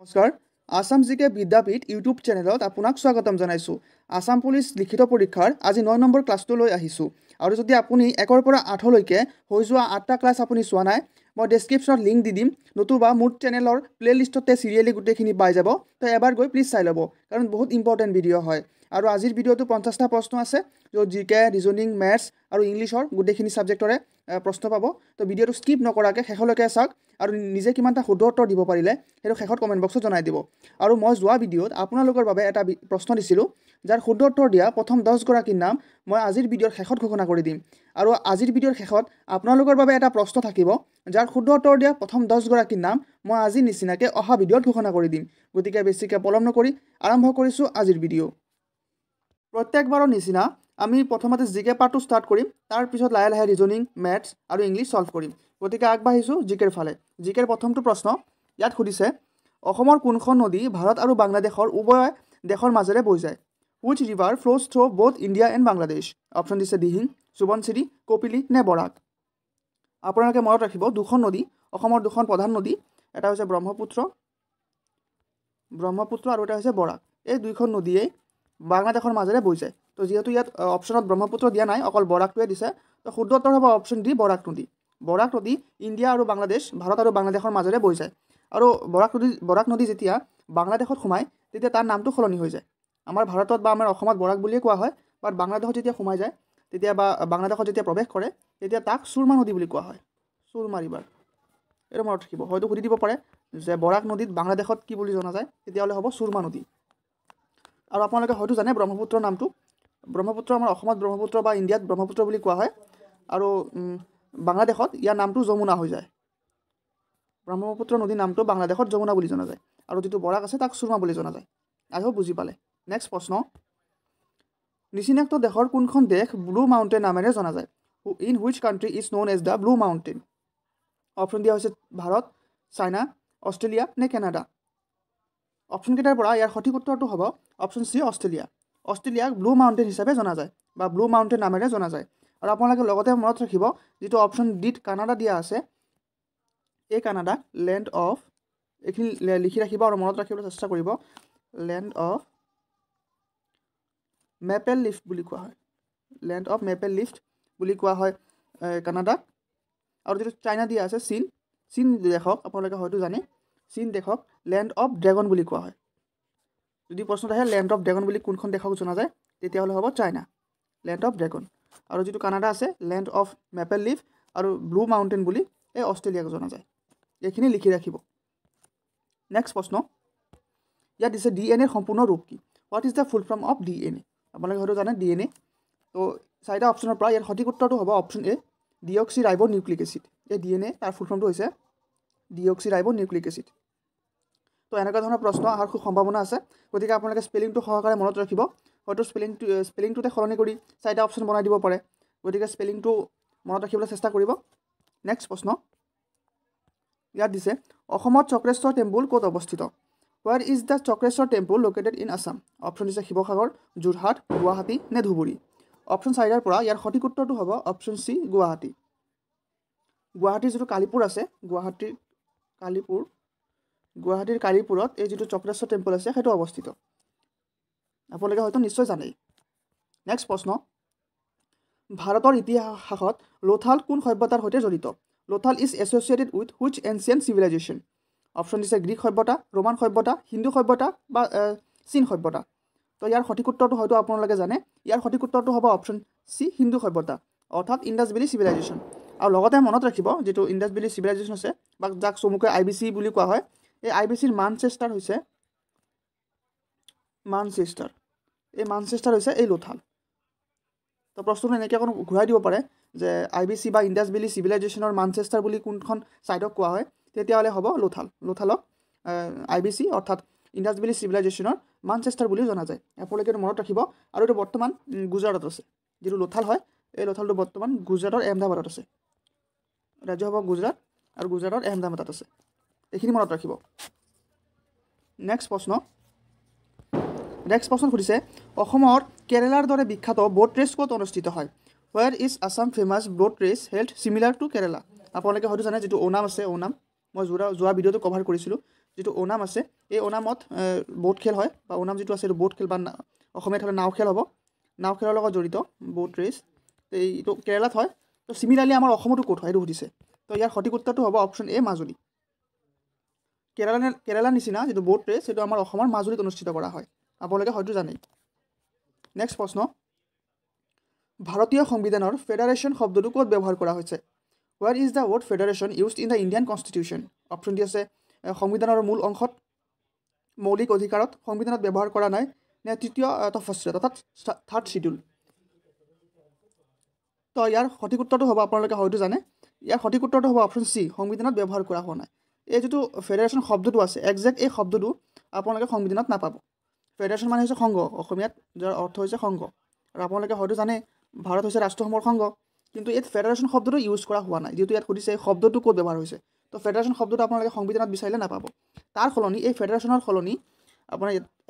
নমস্কাৰ আসাম জিকে বিদ্যাপীঠ ইউটিউব চেনেলত আপোনাক স্বাগতম জনাইছোঁ। আসাম পুলিচ লিখিত পৰীক্ষাৰ আজি 9 নম্বৰ ক্লাছটো লৈ আহিছোঁ আৰু যদি আপুনি 1ৰ পৰা 8লৈকে হৈ যোৱা 8টা ক্লাছ আপুনি চোৱা নাই মই ডেছক্ৰিপশ্যনত লিংক দি দিম, নতুবা মোৰ চেনেলৰ প্লেলিষ্টতে চিৰিয়েলি গোটেইখিনি পাই যাব। তো এবাৰ গৈ প্লিজ চাই ল'ব কাৰণ বহুত ইম্পৰ্টেণ্ট ভিডিঅ' হয়। আৰু আজিৰ ভিডিঅ'টো 50টা প্ৰশ্ন আছে, য'ত জিকে, ৰিজনিং, মেথছ আৰু ইংলিছৰ গোটেইখিনি ছাবজেক্টৰে প্ৰশ্ন পাব। তো ভিডিঅ'টো স্কিপ নকৰাকৈ শেষলৈকে চাওক আৰু নিজে কিমানটা শুদ্ধ উত্তৰ দিব পাৰিলে সেইটো শেষত কমেণ্ট বক্সত জনাই দিব। আৰু মই যোৱা ভিডিঅ'ত আপোনালোকৰ বাবে এটা প্ৰশ্ন দিছিলোঁ, যাৰ শুদ্ধ উত্তৰ দিয়া প্ৰথম 10গৰাকীৰ নাম মই আজিৰ ভিডিঅ'ৰ শেষত ঘোষণা কৰি দিম। আৰু আজিৰ ভিডিঅ'ৰ শেষত আপোনালোকৰ বাবে এটা প্ৰশ্ন থাকিব, যাৰ শুদ্ধ উত্তৰ দিয়া প্ৰথম 10গৰাকীৰ নাম মই আজি নিচিনাকৈ অহা ভিডিঅ'ত ঘোষণা কৰি দিম। গতিকে বেছিকৈ পলম নকৰি আৰম্ভ কৰিছোঁ আজিৰ ভিডিঅ'। প্ৰত্যেকবাৰৰ নিচিনা আমি প্ৰথমতে জিকে পাৰ্টটো ষ্টাৰ্ট কৰিম, তাৰপিছত লাহে লাহে ৰিজনিং, মেথছ আৰু ইংলিছ ছল্ভ কৰিম। গতিকে আগবাঢ়িছোঁ জিকেৰ ফালে। জিকেৰ প্ৰথমটো প্ৰশ্ন ইয়াত সুধিছে, অসমৰ কোনখন নদী ভাৰত আৰু বাংলাদেশৰ উভয় দেশৰ মাজেৰে বৈ যায়? Which river flows through both India and Bangladesh? Option দিছে দিহিং, সোৱণশিৰি, কপিলী নে বৰাক। আপোনালোকে মনত ৰাখিব দুখন নদী, অসমৰ দুখন প্ৰধান নদী, এটা হৈছে ব্ৰহ্মপুত্ৰ আৰু এটা হৈছে বৰাক। এই দুইখন নদীয়েই বাংলাদেশৰ মাজেৰে বৈ যায়। তো যিহেতু ইয়াত অপশ্যনত ব্ৰহ্মপুত্ৰ দিয়া নাই, অকল বৰাকটোৱে দিছে, তো শুদ্ধ উত্তৰ হ'ব অপশ্যন ডি, বৰাক নদী। বৰাক নদী ইণ্ডিয়া আৰু বাংলাদেশ, ভাৰত আৰু বাংলাদেশৰ মাজেৰে বৈ যায়। আৰু বৰাক নদী যেতিয়া বাংলাদেশত সোমায় তেতিয়া তাৰ নামটো সলনি হৈ যায়। আমাৰ ভাৰতত বা আমাৰ অসমত বৰাক বুলিয়ে কোৱা হয়, বাট বাংলাদেশত যেতিয়া সোমাই যায় তেতিয়া বা বাংলাদেশত যেতিয়া প্ৰৱেশ কৰে তেতিয়া তাক সুৰমা নদী বুলি কোৱা হয়। সুৰমা ৰিভাৰ, এইটো মনত ৰাখিব। হয়তো সুধি দিব পাৰে যে বৰাক নদীত বাংলাদেশত কি বুলি জনা যায়, তেতিয়াহ'লে হ'ব সুৰমা নদী। আৰু আপোনালোকে হয়তো জানে ব্ৰহ্মপুত্ৰৰ নামটো। ব্ৰহ্মপুত্ৰ আমাৰ অসমত ব্ৰহ্মপুত্ৰ বা ইণ্ডিয়াত ব্ৰহ্মপুত্ৰ বুলি কোৱা হয়, আৰু বাংলাদেশত ইয়াৰ নামটো যমুনা হৈ যায়। ব্ৰহ্মপুত্ৰ নদীৰ নামটো বাংলাদেশত যমুনা বুলি জনা যায়, আৰু যিটো বৰাক আছে তাক সুৰমা বুলি জনা যায়। আই হোপ বুজি পালে। নেক্সট প্ৰশ্ন, নিচিনাক্ত দেশৰ কোনখন দেশ ব্লু মাউণ্টেইন নামেৰে জনা যায়? In which country is known as the blue mountain? Option দিয়া হৈছে ভাৰত, চাইনা, অষ্ট্ৰেলিয়া নে কানাডা। অপশ্যনকেইটাৰ পৰা ইয়াৰ সঠিক উত্তৰটো হ'ব অপশ্যন চি, অষ্ট্ৰেলিয়া। অষ্ট্ৰেলিয়াক ব্লু মাউণ্টেইন হিচাপে জনা যায় বা ব্লু মাউণ্টেইন নামেৰে জনা যায়। আৰু আপোনালোকে লগতে মনত ৰাখিব যিটো অপশ্যন ডিত কানাডা দিয়া আছে, এই কানাডাক লেণ্ড অফ, এইখিনি লিখি ৰাখিব আৰু মনত ৰাখিবলৈ চেষ্টা কৰিব, লেণ্ড অফ মেপেল লিফ্ট বুলি কোৱা হয়। লেণ্ড অফ মেপেল লিফ্ট বুলি কোৱা হয় কানাডাক। আৰু যিটো চাইনা দিয়া আছে চীন দেশক আপোনালোকে হয়তো জানে, চীন দেশক লেণ্ড অফ ড্ৰেগন বুলি কোৱা হয়। যদি প্ৰশ্নত আহে লেণ্ড অফ ড্ৰেগন বুলি কোনখন দেশক জনা যায়, তেতিয়াহ'লে হ'ব চাইনা, লেণ্ড অফ ড্ৰেগন। আৰু যিটো কানাডা আছে লেণ্ড অফ মেপেল লিফ আৰু ব্লু মাউণ্টেইন বুলি এই অষ্ট্ৰেলিয়াক জনা যায়। এইখিনি লিখি ৰাখিব। নেক্সট প্ৰশ্ন, ইয়াত দিছে DNA সম্পূৰ্ণ ৰূপ কি? What is the full form of DNA? আপোনালোকে হয়তো জানে DNA। তো 4টা অপশ্যনৰ পৰা ইয়াৰ সঠিক উত্তৰটো হ'ব option A, deoxyribonucleic acid. এই DNA তাৰ ফুল ফৰ্মটো হৈছে ডিঅক্সি ৰাইব নিউক্লিক এচিড। তো এনেকুৱা ধৰণৰ প্ৰশ্ন অহাৰ খুব সম্ভাৱনা আছে, গতিকে আপোনালোকে স্পেলিংটো সহকাৰে মনত ৰাখিব। হয়তো স্পেলিংটোতে সলনি কৰি 4টা অপশ্যন বনাই দিব পাৰে, গতিকে স্পেলিংটো মনত ৰাখিবলৈ চেষ্টা কৰিব। নেক্সট প্ৰশ্ন, ইয়াত দিছে অসমত চক্ৰেশ্বৰ টেম্পুল ক'ত অৱস্থিত? হোৱাৰ is the Chakreswar temple located in Assam? Option দিছে শিৱসাগৰ, যোৰহাট, গুৱাহাটী নে ধুবুৰী। অপশ্যন 4টাৰ পৰা ইয়াৰ সঠিক উত্তৰটো হ'ব অপশ্যন চি, গুৱাহাটী। গুৱাহাটীৰ যিটো কালিপুৰ আছে, গুৱাহাটীৰ কালিপুৰত এই যিটো চক্ৰেশ্বৰ টেম্পল আছে সেইটো অৱস্থিত। আপোনালোকে হয়তো নিশ্চয় জানেই। নেক্সট প্ৰশ্ন, ভাৰতৰ ইতিহাসত লোথাল কোন সভ্যতাৰ সৈতে জড়িত? Lothal is associated with which ancient civilisation? Option দিছে গ্ৰীক সভ্যতা, ৰোমান সভ্যতা, হিন্দু সভ্যতা বা চীন সভ্যতা। তো ইয়াৰ সঠিক উত্তৰটো হয়তো আপোনালোকে জানে। ইয়াৰ সঠিক উত্তৰটো হ'ব অপশ্যন চি, হিন্দু সভ্যতা, অৰ্থাৎ ইণ্ডাছ ভেলী চিভিলাইজেশ্যন। আৰু লগতে মনত ৰাখিব যিটো ইণ্ডাছ ভেলী চিভিলাইজেশ্যন আছে বা যাক চমুকৈ IBC বুলি কোৱা হয়, এই IBCৰ মানচেষ্টাৰ হৈছে এই লোথাল। তো প্ৰশ্নটো এনেকৈ অকণ ঘূৰাই দিব পাৰে যে IBC বা ইণ্ডাছ ভেলী চিভিলাইজেশ্যনৰ মানচেষ্টাৰ বুলি কোনখন ছাইডক কোৱা হয়, তেতিয়াহ'লে হ'ব লোথালক IBC অৰ্থাৎ ইণ্ডাছ ভেলী চিভিলাইজেশ্যনৰ মানচেষ্টাৰ বুলিও জনা যায়। আপোনালোকে মনত ৰাখিব। আৰু এইটো বৰ্তমান গুজৰাটত আছে। যিটো লোথাল হয়, এই লোথালটো বৰ্তমান গুজৰাটৰ এহমদাবাদত আছে। ৰাজ্য হ'ব গুজৰাট আৰু গুজৰাটৰ এহমদাবাদত আছে। এইখিনি মনত ৰাখিব। নেক্সট প্ৰশ্ন সুধিছে অসমৰ কেৰেলাৰ দৰে বিখ্যাত ব'ট ৰেচ ক'ত অনুষ্ঠিত হয়? Where is Assam famous boat race held similar to Kerala? আপোনালোকে হয়তো জানে যিটো ওনাম আছে, ওনাম মই যোৱা ভিডিঅ'টো কভাৰ কৰিছিলোঁ, যিটো ওনাম আছে এই ওনামত বোট খেল হয় বা ওনাম যিটো আছে এইটো বোট খেল বা অসমীয়াত হ'লে নাও খেল হ'ব নাও খেলৰ লগত জড়িত বোট ৰেচ এইটো কেৰেলাত হয় তো চিমিলাৰলি আমাৰ অসমতো ক'ত হয় এইটো সুধিছে তো ইয়াৰ সঠিক উত্তৰটো হ'ব অপশ্যন এ মাজুলী কেৰেলাৰ নিচিনা যিটো বোট ৰেচ সেইটো আমাৰ অসমৰ মাজুলীত অনুষ্ঠিত কৰা হয় আপোনালোকে হয়তো জানেই নেক্সট প্ৰশ্ন ভাৰতীয় সংবিধানৰ ফেডাৰেশ্যন শব্দটো ক'ত ব্যৱহাৰ কৰা হৈছে ৱেৰ is the word federation used in the Indian constitution option D আছে সংবিধানৰ মূল অংশত মৌলিক অধিকাৰত সংবিধানত ব্যৱহাৰ কৰা নাই নে তৃতীয় তফচিলত অৰ্থাৎ থাৰ্ড শিডিউল তো ইয়াৰ সঠিক উত্তৰটো হ'ব আপোনালোকে হয়তো জানে ইয়াৰ সঠিক উত্তৰটো হ'ব অপশ্যন চি সংবিধানত ব্যৱহাৰ কৰা হোৱা নাই এই যিটো ফেডাৰেশ্যন শব্দটো আছে একজেক্ট এই শব্দটো আপোনালোকে সংবিধানত নাপাব ফেডাৰেশ্যন মানে হৈছে সংঘ অসমীয়াত যাৰ অৰ্থ হৈছে সংঘ আৰু আপোনালোকে হয়তো জানে ভাৰত হৈছে ৰাষ্ট্ৰসমূহৰ সংঘ কিন্তু ইয়াত ফেডাৰেশ্যন শব্দটো ইউজ কৰা হোৱা নাই যিহেতু ইয়াত সুধিছে এই শব্দটো ক'ত ব্যৱহাৰ হৈছে তো ফেডাৰেশ্যন শব্দটো আপোনালোকে সংবিধানত বিচাৰিলে নাপাব তাৰ সলনি এই ফেডাৰেশ্যনৰ সলনি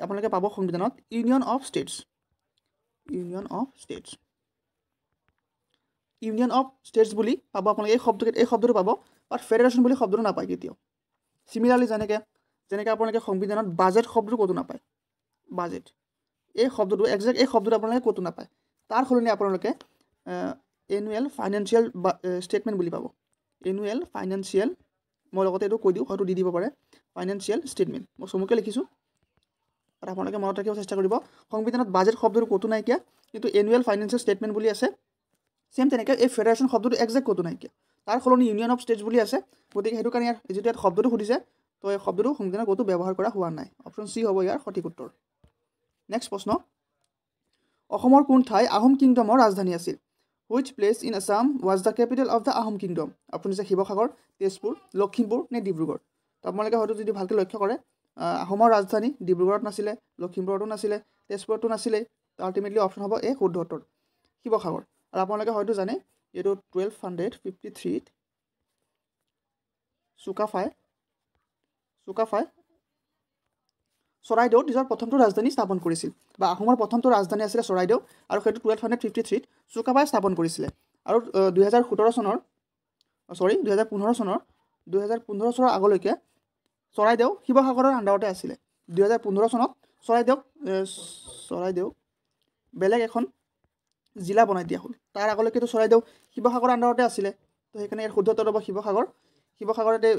আপোনালোকে পাব সংবিধানত ইউনিয়ন অফ ষ্টেটছ বুলি পাব আপোনালোকে এই শব্দটো পাব বাট ফেডাৰেশ্যন বুলি শব্দটো নাপায় কেতিয়াও চিমিলাৰলি যেনেকৈ আপোনালোকে সংবিধানত বাজেট শব্দটো ক'তো নাপায় বাজেট এই শব্দটো একজেক্ট এই শব্দটো আপোনালোকে ক'তো নাপায় তাৰ সলনি আপোনালোকে এনুৱেল ফাইনেন্সিয়েল ষ্টেটমেণ্ট বুলি পাব এনুৱেল ফাইনেন্সিয়েল মই লগতে এইটো কৈ দিওঁ হয়তো দি দিব পাৰে ফাইনেন্সিয়েল ষ্টেটমেণ্ট মই চমুকৈ লিখিছোঁ আৰু আপোনালোকে মনত ৰাখিব চেষ্টা কৰিব সংবিধানত বাজেট শব্দটো ক'তো নাইকিয়া কিন্তু এনুৱেল ফাইনেন্সিয়েল ষ্টেটমেণ্ট বুলি আছে চেম তেনেকৈ এই ফেডাৰেশ্যন শব্দটো একজেক্ট ক'তো নাইকিয়া তাৰ সলনি ইউনিয়ন অফ ষ্টেটছ বুলি আছে গতিকে সেইটো কাৰণে যিটো ইয়াত শব্দটো সুধিছে তো এই শব্দটো সংবিধানত ক'তো ব্যৱহাৰ কৰা হোৱা নাই অপশ্যন চি হ'ব ইয়াৰ সঠিক উত্তৰ নেক্সট প্ৰশ্ন অসমৰ কোন ঠাই আহোম কিংডমৰ ৰাজধানী আছিল which place in Assam was the capital of the Ahom kingdom option হৈছে শিৱসাগৰ তেজপুৰ লখিমপুৰ নে ডিব্ৰুগড় তো আপোনালোকে হয়তো যদি ভালকৈ লক্ষ্য কৰে আহোমৰ ৰাজধানী ডিব্ৰুগড়ত নাছিলে লখিমপুৰতো নাছিলে তেজপুৰতো নাছিলেই আল্টিমেটলি অপশ্যন হ'ব এই শুদ্ধ উত্তৰ শিৱসাগৰ আৰু আপোনালোকে হয়তো জানে এইটো 1253 চুকাফাই চৰাইদেউত নিজৰ প্ৰথমটো ৰাজধানী স্থাপন কৰিছিল বা আহোমৰ প্ৰথমটো ৰাজধানী আছিলে চৰাইদেউ আৰু সেইটো 1253 চুকাফাই স্থাপন কৰিছিলে আৰু 2015 চনৰ আগলৈকে চৰাইদেউ শিৱসাগৰৰ আণ্ডাৰতে আছিলে 2015 চনত চৰাইদেউ বেলেগ এখন জিলা বনাই দিয়া হ'ল তাৰ আগলৈকেতো চৰাইদেউ শিৱসাগৰৰ আণ্ডাৰতে আছিলে তো সেইকাৰণে ইয়াৰ শুদ্ধ উত্তৰ হ'ব শিৱসাগৰতে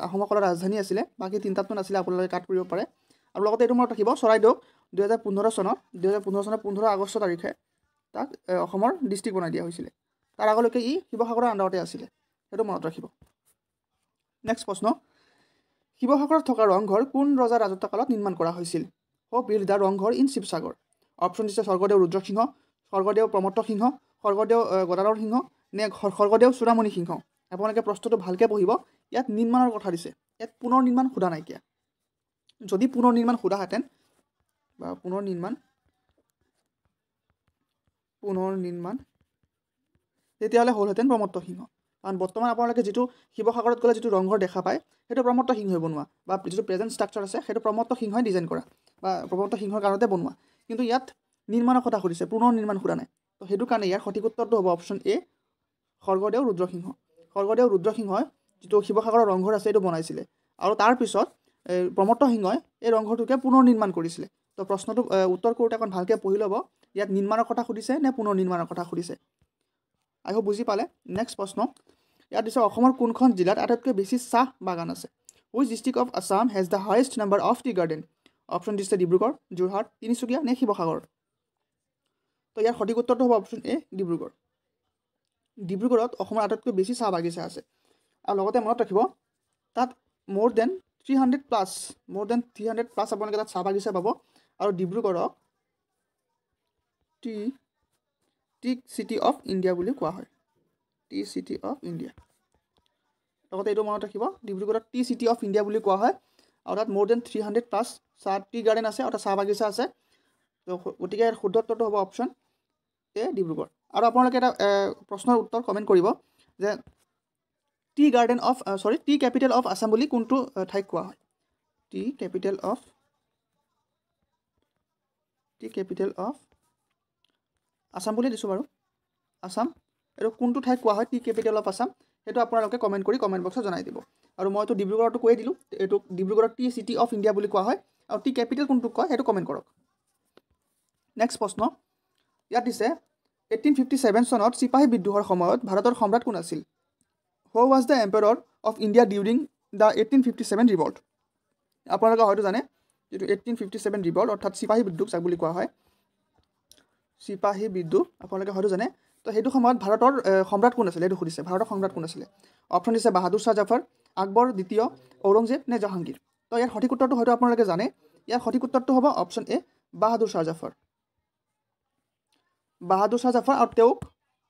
আহোমসকলৰ ৰাজধানী আছিলে বাকী তিনিটাতো নাছিলে আপোনালোকে কাট কৰিব পাৰে আৰু লগতে এইটো মনত ৰাখিব চৰাইদেউক 2015 চনত 15 আগষ্ট তাৰিখে তাক অসমৰ ডিষ্ট্ৰিক্ট বনাই দিয়া হৈছিলে তাৰ আগলৈকে ই শিৱসাগৰৰ আণ্ডাৰতে আছিলে সেইটো মনত ৰাখিব নেক্সট প্ৰশ্ন শিৱসাগৰত থকা ৰংঘৰ কোন ৰজাৰ ৰাজত্বকালত নিৰ্মাণ কৰা হৈছিল who build the Rang Ghar in Sivasagar option দিছে স্বৰ্গদেউ ৰুদ্ৰসিংহ স্বৰ্গদেউ প্ৰমত্ত সিংহ স্বৰ্গদেউ গদাধৰ সিংহ নে স্বৰ্গদেউ চূড়ামণি সিংহ আপোনালোকে প্ৰশ্নটো ভালকৈ পঢ়িব ইয়াত নিৰ্মাণৰ কথা দিছে ইয়াত পুনৰ নিৰ্মাণ সোধা নাইকিয়া যদি পুনৰ নিৰ্মাণ সোধাহেঁতেন বা পুনৰ নিৰ্মাণ তেতিয়াহ'লে হ'লহেঁতেন প্ৰমত্ত সিংহ কাৰণ বৰ্তমান আপোনালোকে যিটো শিৱসাগৰত গ'লে যিটো ৰংঘৰ দেখা পায় সেইটো প্ৰমত্ত সিংহই বনোৱা বা যিটো প্ৰেজেণ্ট ষ্ট্ৰাকচাৰ আছে সেইটো প্ৰমত্ত সিংহই ডিজাইন কৰা বা প্ৰমত্ত সিংহৰ কাৰণতে বনোৱা কিন্তু ইয়াত নিৰ্মাণৰ কথা সুধিছে পুনৰ নিৰ্মাণ সোধা নাই তো সেইটো কাৰণে ইয়াৰ সঠিক উত্তৰটো হ'ব অপশ্যন এ স্বৰ্গদেউ ৰুদ্ৰসিংহই যিটো শিৱসাগৰৰ ৰংঘৰ আছে এইটো বনাইছিলে আৰু তাৰপিছত প্ৰমত্ত সিংহই এই ৰংঘৰটোকে পুনৰ নিৰ্মাণ কৰিছিলে তো প্ৰশ্নটো উত্তৰ কৰোঁতে অকণ ভালকৈ পঢ়ি ল'ব ইয়াত নিৰ্মাণৰ কথা সুধিছে নে পুনৰ নিৰ্মাণৰ কথা সুধিছে আই হোপ বুজি পালে নেক্সট প্ৰশ্ন ইয়াত দিছে অসমৰ কোনখন জিলাত আটাইতকৈ বেছি চাহ বাগান আছে which district of Assam has the highest number of tea garden option দিছে ডিব্ৰুগড় যোৰহাট তিনিচুকীয়া নে শিৱসাগৰ তো ইয়াৰ সঠিক উত্তৰটো হ'ব অপশ্যন এ ডিব্ৰুগড়ত অসমৰ আটাইতকৈ বেছি চাহ বাগিচা আছে আৰু লগতে মনত ৰাখিব তাত মোৰ দেন 300 প্লাছ আপোনালোকে তাত চাহ বাগিচা পাব আৰু ডিব্ৰুগড়ক টি চিটি অফ ইণ্ডিয়া বুলি কোৱা হয় টি চিটি অফ ইণ্ডিয়া লগতে এইটো মনত ৰাখিব ডিব্ৰুগড়ত টি চিটি অফ ইণ্ডিয়া বুলি কোৱা হয় আৰু তাত মোৰ দেন 300 প্লাছ টি গাৰ্ডেন আছে অৰ্থাৎ চাহ বাগিচা আছে তো গতিকে শুদ্ধ উত্তৰটো হ'ব অপশ্যন এ ডিব্ৰুগড় আৰু আপোনালোকে এটা প্ৰশ্নৰ উত্তৰ কমেণ্ট কৰিব যে টি কেপিটেল অফ আছাম বুলি কোনটো ঠাইক কোৱা হয় টি কেপিটেল অফ আছাম বুলি দিছোঁ বাৰু আছাম এইটো কোনটো ঠাইক কোৱা হয় টি কেপিটেল অফ আছাম সেইটো আপোনালোকে কমেণ্ট কৰি কমেণ্ট বক্সত জনাই দিব। আৰু মইতো ডিব্ৰুগড়তো কৈয়ে দিলোঁ, এইটো ডিব্ৰুগড়ত টি চিটি অফ ইণ্ডিয়া বুলি কোৱা হয়, আৰু টি কেপিটেল কোনটোক কয় সেইটো কমেণ্ট কৰক। নেক্সট প্ৰশ্ন ইয়াত দিছে 1857 চনত চিপাহী বিদ্ৰোহৰ সময়ত ভাৰতৰ সম্ৰাট কোন আছিল? Who was the emperor of India during the 1857 revolt? আপোনালোকে হয়তো জানে যিটো 1857 ৰিভল্ট অৰ্থাৎ চিপাহী বিদ্ৰোহ যাক বুলি কোৱা হয়, চিপাহী বিদ্ৰোহ আপোনালোকে হয়তো জানে। তো সেইটো সময়ত ভাৰতৰ সম্ৰাট কোন আছিলে সেইটো সুধিছে, ভাৰতৰ সম্ৰাট কোন আছিলে? অপশ্যন দিছে বাহাদুৰ শ্বাহ জাফৰ, আকবৰ দ্বিতীয়, ঔৰংজেব নে জাহাংগীৰ? তো ইয়াৰ সঠিক উত্তৰটো হয়তো আপোনালোকে জানে, ইয়াৰ সঠিক উত্তৰটো হ'ব অপশ্যন এ বাহাদুৰ শ্বাহ জাফৰ। বাহাদুৰ শ্বাহ জাফৰ, আৰু তেওঁক